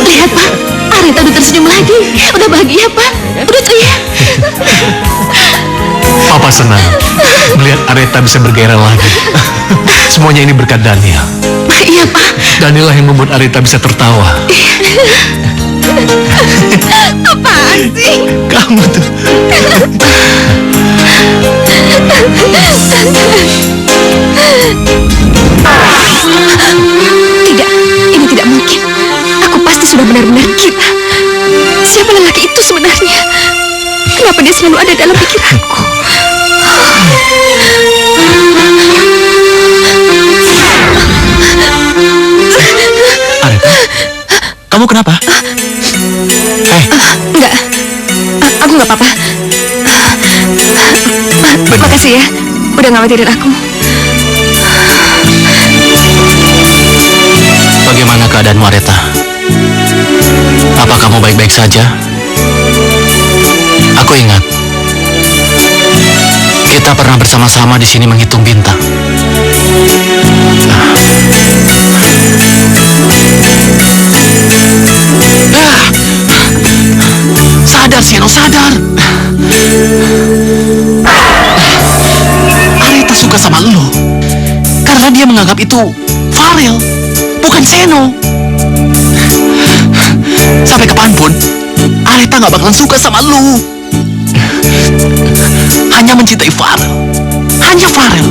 Lihat, Pak. Areta udah tersenyum lagi. Udah bahagia, Pak. Udah ceria. Papa senang melihat Areta bisa bergairah lagi. Semuanya ini berkat Daniel. Iya, Pak. Daniel lah yang membuat Areta bisa tertawa. Apaan sih? Kamu tuh. Tidak, ini tidak mungkin. Aku pasti sudah benar-benar gila. Siapa lelaki itu sebenarnya? Kenapa dia selalu ada dalam pikiranku? Areta, kamu kenapa? Enggak, aku nggak apa-apa. Makasih ya, udah ngawatirin aku. Bagaimana keadaanmu, Areta? Apa kamu baik-baik saja? Aku ingat kita pernah bersama-sama di sini menghitung bintang. Sadar, Seno, sadar. Areta suka sama lo karena dia menganggap itu Farel, bukan Seno. Sampai kapanpun Areta gak bakalan suka sama lu. Hanya mencintai Farel. Hanya Farel.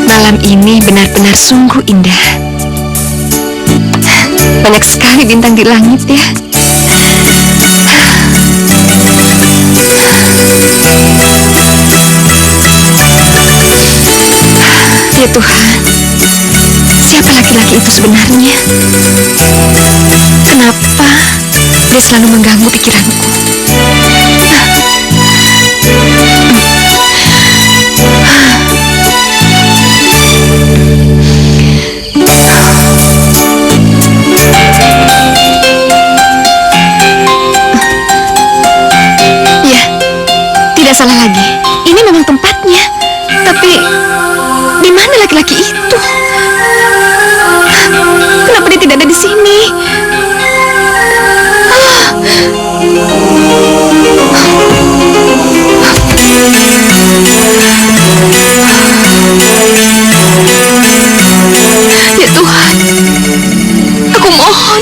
Malam ini benar-benar sungguh indah. Banyak sekali bintang di langit ya. Ya Tuhan, siapa laki-laki itu sebenarnya? Kenapa dia selalu mengganggu pikiranku? Ya, tidak salah lagi. Ini memang tempatnya. Tapi di mana laki-laki itu? Kenapa dia tidak ada di sini? Ya Tuhan, aku mohon,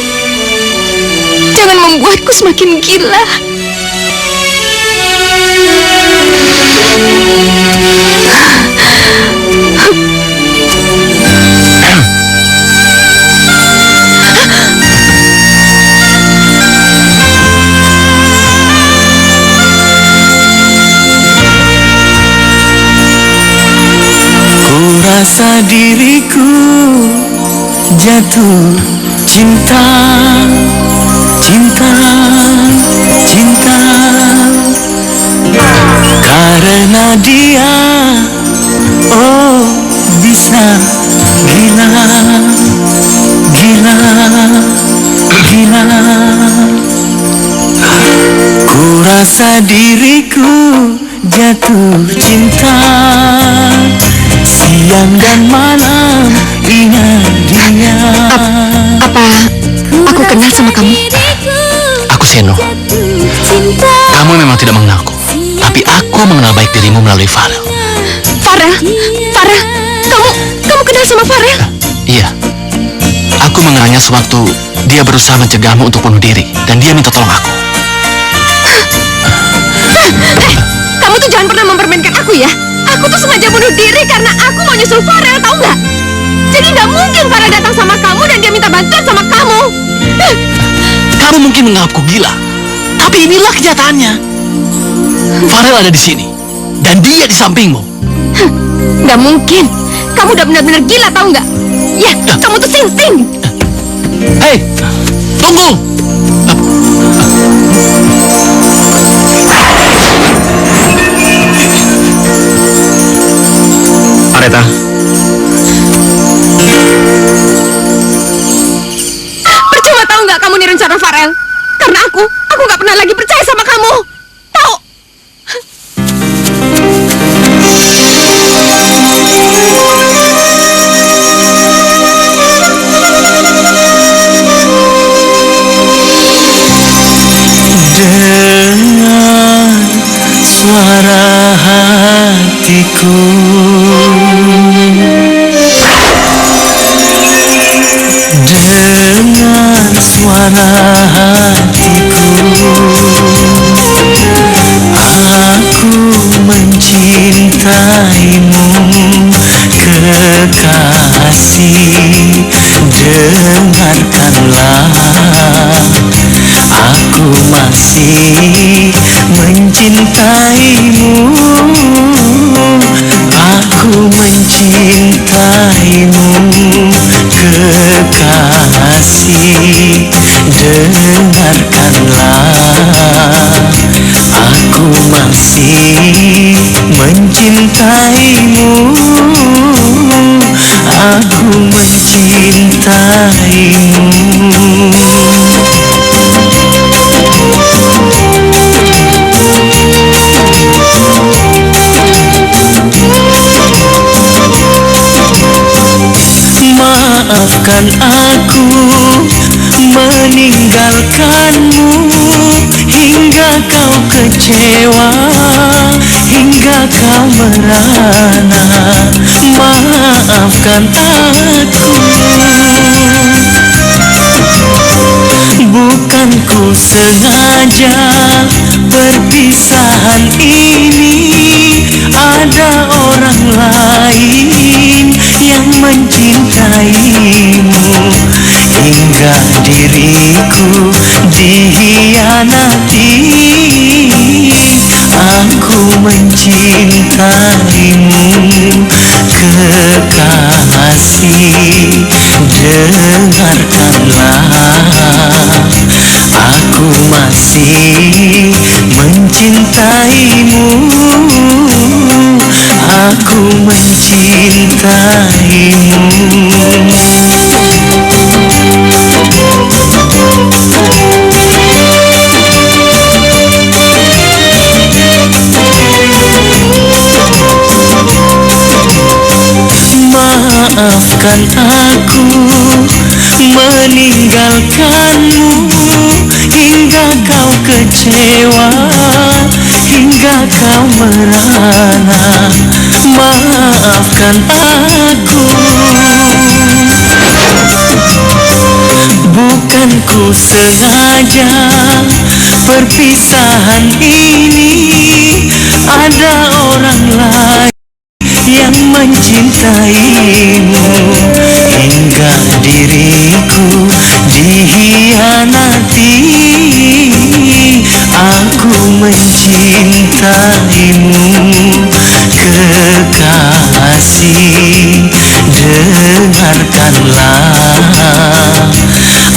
jangan membuatku semakin gila. Rasa diriku jatuh cinta, cinta, cinta karena dia, oh bisa gila, gila, gila. Ku rasa diriku jatuh cinta, siang dan malam ingat dia. Apa aku kenal sama kamu? Aku Seno. Kamu memang tidak mengenalku, tapi aku mengenal baik dirimu melalui Farel. Farel? Farel? Kamu kenal sama Farel? Iya. Aku mengenalnya sewaktu dia berusaha mencegahmu untuk bunuh diri, dan dia minta tolong aku. Kamu tuh jangan pernah mempermainkan aku ya. Aku tuh sengaja bunuh diri karena aku mau nyusul Farel, tahu nggak? Jadi nggak mungkin Farel datang sama kamu dan dia minta bantuan sama kamu. Kamu mungkin menganggapku gila, tapi inilah kenyataannya. Farel ada di sini, dan dia di sampingmu. Nggak mungkin. Kamu udah benar-benar gila, tahu nggak? Ya, kamu tuh sinting. Hei, tunggu. Areta. Percuma tahu nggak kamu nih rencana Farel? Karena aku nggak pernah lagi percaya sama kamu. Tahu? Dengan suara hatiku, dengan suara hatiku, aku mencintaimu kekasih. Dengarkanlah, aku masih mencintaimu, aku mencintaimu kekasih. Dengarkanlah, aku masih mencintaimu, aku mencintaimu. Maafkan aku meninggalkanmu, hingga kau kecewa, hingga kau merana. Maafkan aku, bukan ku sengaja perpisahan ini. Ada orang lain yang mencintaimu, hingga diriku dihianati. Aku mencintaimu kekasih. Dengarkanlah, aku masih mencintaimu, aku mencintaimu. Maafkan aku meninggalkanmu, hingga kau kecewa, hingga kau merana. Maafkan aku, bukan ku sengaja perpisahan ini. Ada orang lain yang mencintaimu, hingga diriku dihianati. Aku mencintaimu kekasih. Dengarkanlah,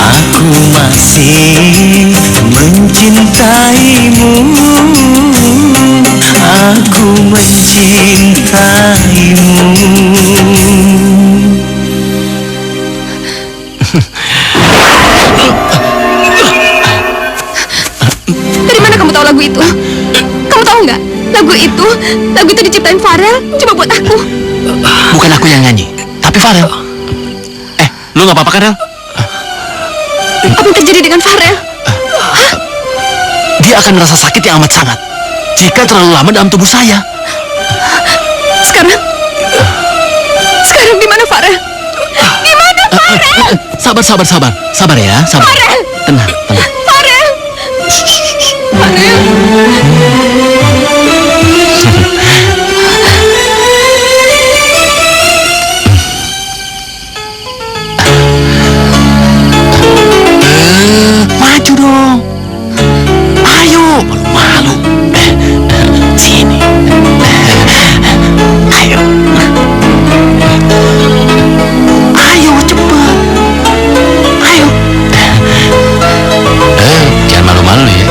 aku masih mencintaimu, aku mencintaimu. Dari mana kamu tahu lagu itu? Kamu tahu nggak? Lagu itu diciptain Farel cuma buat aku. Bukan aku yang nyanyi, tapi Farel. Lu nggak apa-apa kan, Rel? Apa yang terjadi dengan Farel? Dia akan merasa sakit yang amat sangat jika terlalu lama dalam tubuh saya. Sekarang di mana Farel? Di mana Farel? Sabar ya, sabar. Farel! Tenang. Farel! Farel! Maju dong. Ayo, malu. Sini. Ayo. Ayo, cepat. Ayo. Jangan malu-malu ya.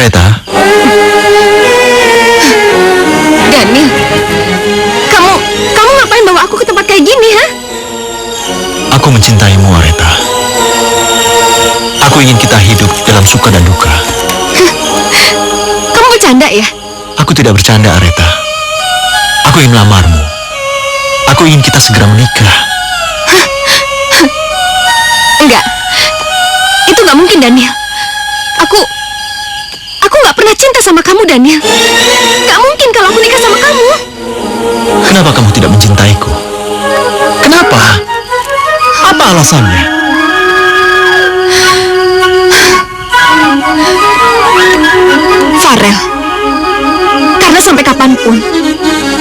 Areta, Daniel, kamu ngapain bawa aku ke tempat kayak gini, ha? aku mencintaimu, Areta. Aku ingin kita hidup dalam suka dan duka. Kamu bercanda ya? Aku tidak bercanda, Areta. Aku ingin melamarmu. Aku ingin kita segera menikah. Enggak. Itu nggak mungkin, Daniel. Aku nggak pernah cinta sama kamu, Daniel. Nggak mungkin kalau aku nikah sama kamu. Kenapa kamu tidak mencintaiku? Kenapa? Apa alasannya? Farel. Karena sampai kapanpun,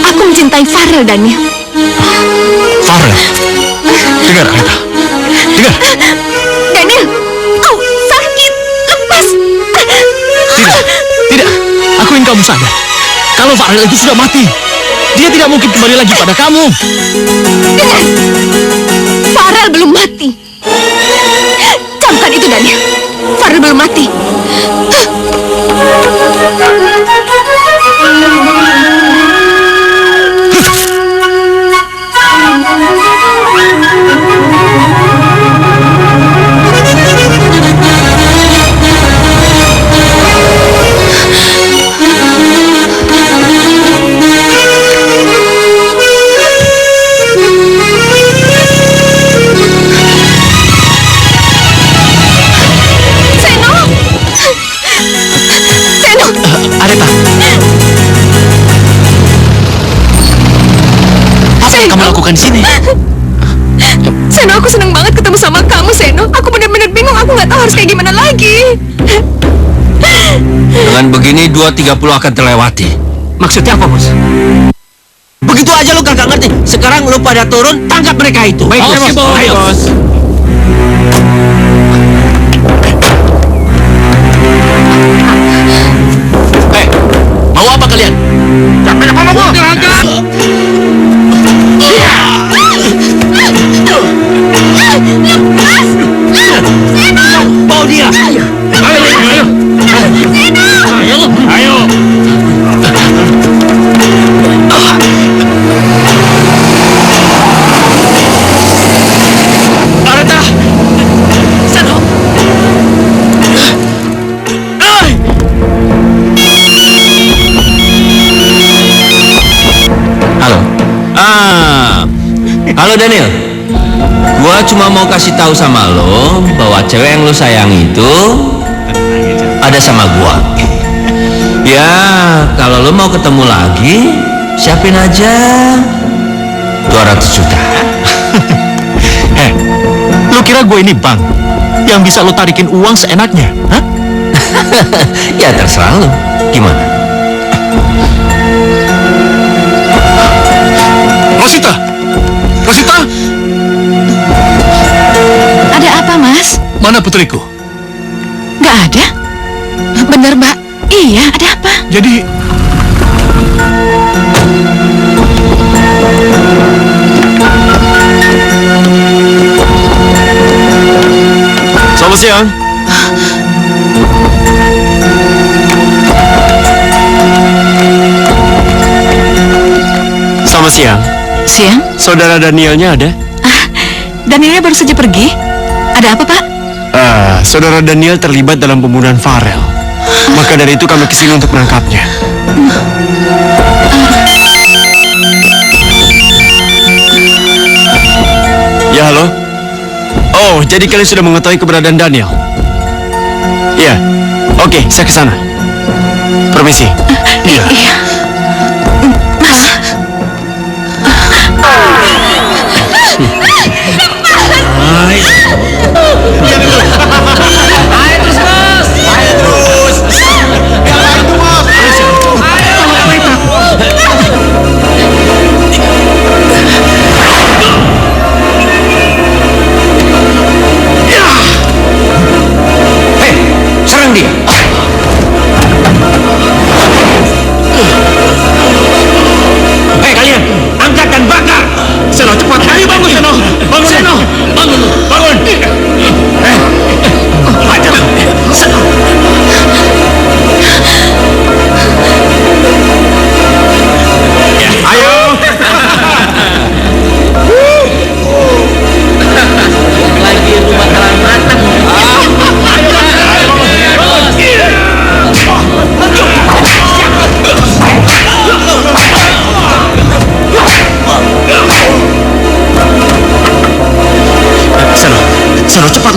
aku mencintai Farel, Daniel. Farel. Dengar, Areta. Dengar. Daniel, sakit. Lepas. Tidak. Aku ingin kamu sadar. Kalau Farel itu sudah mati, dia tidak mungkin kembali lagi pada kamu. Dengar. Farel belum mati. Camkan itu, Daniel. Farel belum mati. Areta. Apa yang kamu lakukan di sini? Seno, aku senang banget ketemu sama kamu, Seno. Aku benar-benar bingung, aku nggak tahu harus kayak gimana lagi. Dengan begini 2.30 akan terlewati. Maksudnya apa, Bos? Begitu aja lu kagak ngerti. Sekarang lu pada turun, tangkap mereka itu. Baik, Oke, Bos. Ayo. Bos. Mau apa kalian? Bawa dia. Ayo. Areta. Seno. Halo. Halo Daniel. Gua cuma mau kasih tahu sama lo bahwa cewek yang lo sayang itu ada sama gua. Ya, kalau lo mau ketemu lagi, siapin aja 200 juta. Lu kira gue ini bank yang bisa lu tarikin uang seenaknya? Hah? Ya terserah lo. Gimana? Rosita! Rosita! Ada apa, Mas? Mana putriku? Nggak ada? Bener, Mbak. Iya, ada apa? Jadi Selamat siang. Selamat siang. Siang? Saudara Danielnya ada? Danielnya baru saja pergi. Ada apa, Pak? Saudara Daniel terlibat dalam pembunuhan Farel. Maka dari itu kami kesini untuk menangkapnya. Ya, halo? Oh, jadi kalian sudah mengetahui keberadaan Daniel? Iya. Oke, saya ke sana. Permisi. iya. Mas, Hei, serang dia.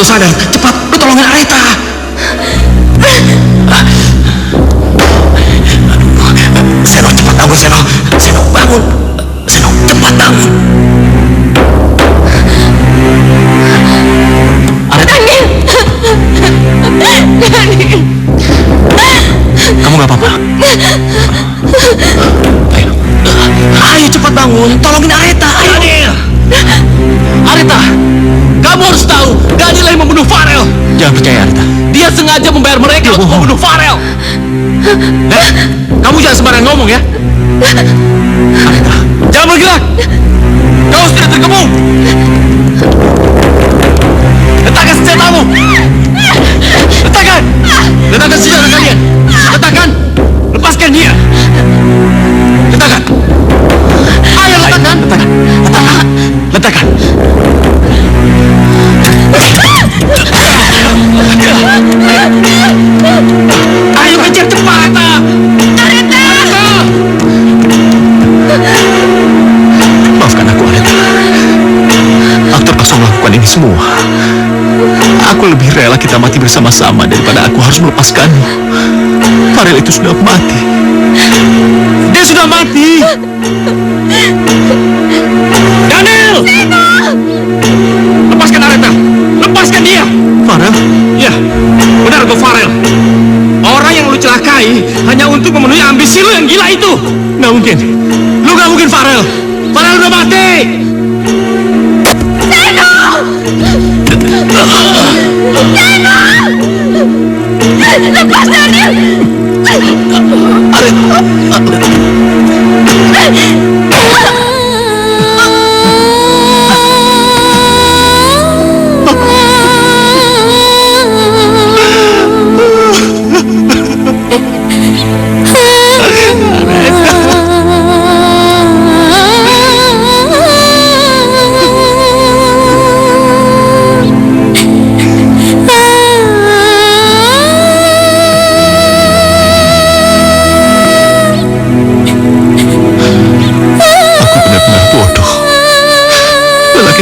lu sadar. Cepat, lu tolongin Areta. Seno, cepat bangun, Seno. Seno, bangun. Seno, cepat bangun. Areta. Daniel. Kamu gak apa-apa? Ayo. Ayo cepat bangun. Tolongin Areta. Ayo. Daniel! Areta, kamu harus tahu Daniel yang membunuh Farel. Jangan percaya Areta. Dia sengaja membayar mereka untuk membunuh Farel. Kamu jangan sembarangan ngomong ya. Areta. Jangan bergerak. Kau sudah terkepung. Letakkan senjatamu. Letakkan. Letakkan senjata kalian. Letakkan. Lepaskan dia. Letakkan. Ayo letakkan. Letakkan. Letakkan. Ayo kejar cepat. Maafkan aku, Areta. Aku terpaksa melakukan ini semua. Aku lebih rela kita mati bersama-sama daripada aku harus melepaskanmu. Farel itu sudah mati. Dia sudah mati. Daniel! Lepaskan Areta. Lepaskan dia. Farel? Ya, benar kau Farel. Orang yang lu celakai hanya untuk memenuhi ambisi lu yang gila itu. Nggak mungkin. Lu nggak mungkin Farel. Farel udah mati. Lepas Daniel.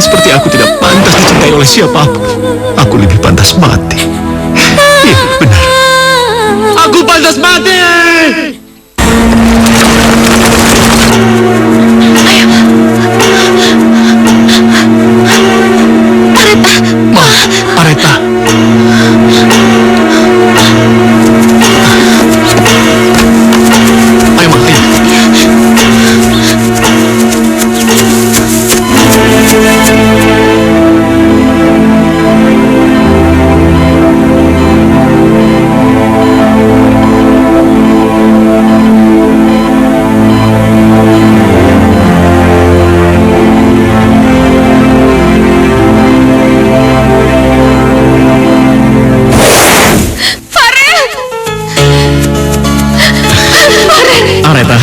Seperti aku tidak pantas dicintai oleh siapapun. Aku lebih pantas mati. Iya, benar. Aku pantas mati. Areta. Ayo mati. Areta.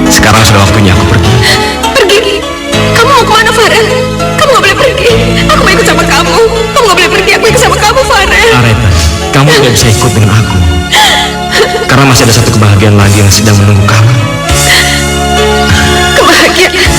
Sekarang sudah waktunya aku pergi. Pergi? Kamu mau kemana, Farel? Kamu gak boleh pergi. Aku mau ikut sama kamu. Kamu gak boleh pergi. Aku ikut sama kamu, Farel. Areta, kamu tidak bisa ikut dengan aku. Karena masih ada satu kebahagiaan lagi yang sedang menunggu kamu. Kebahagiaan?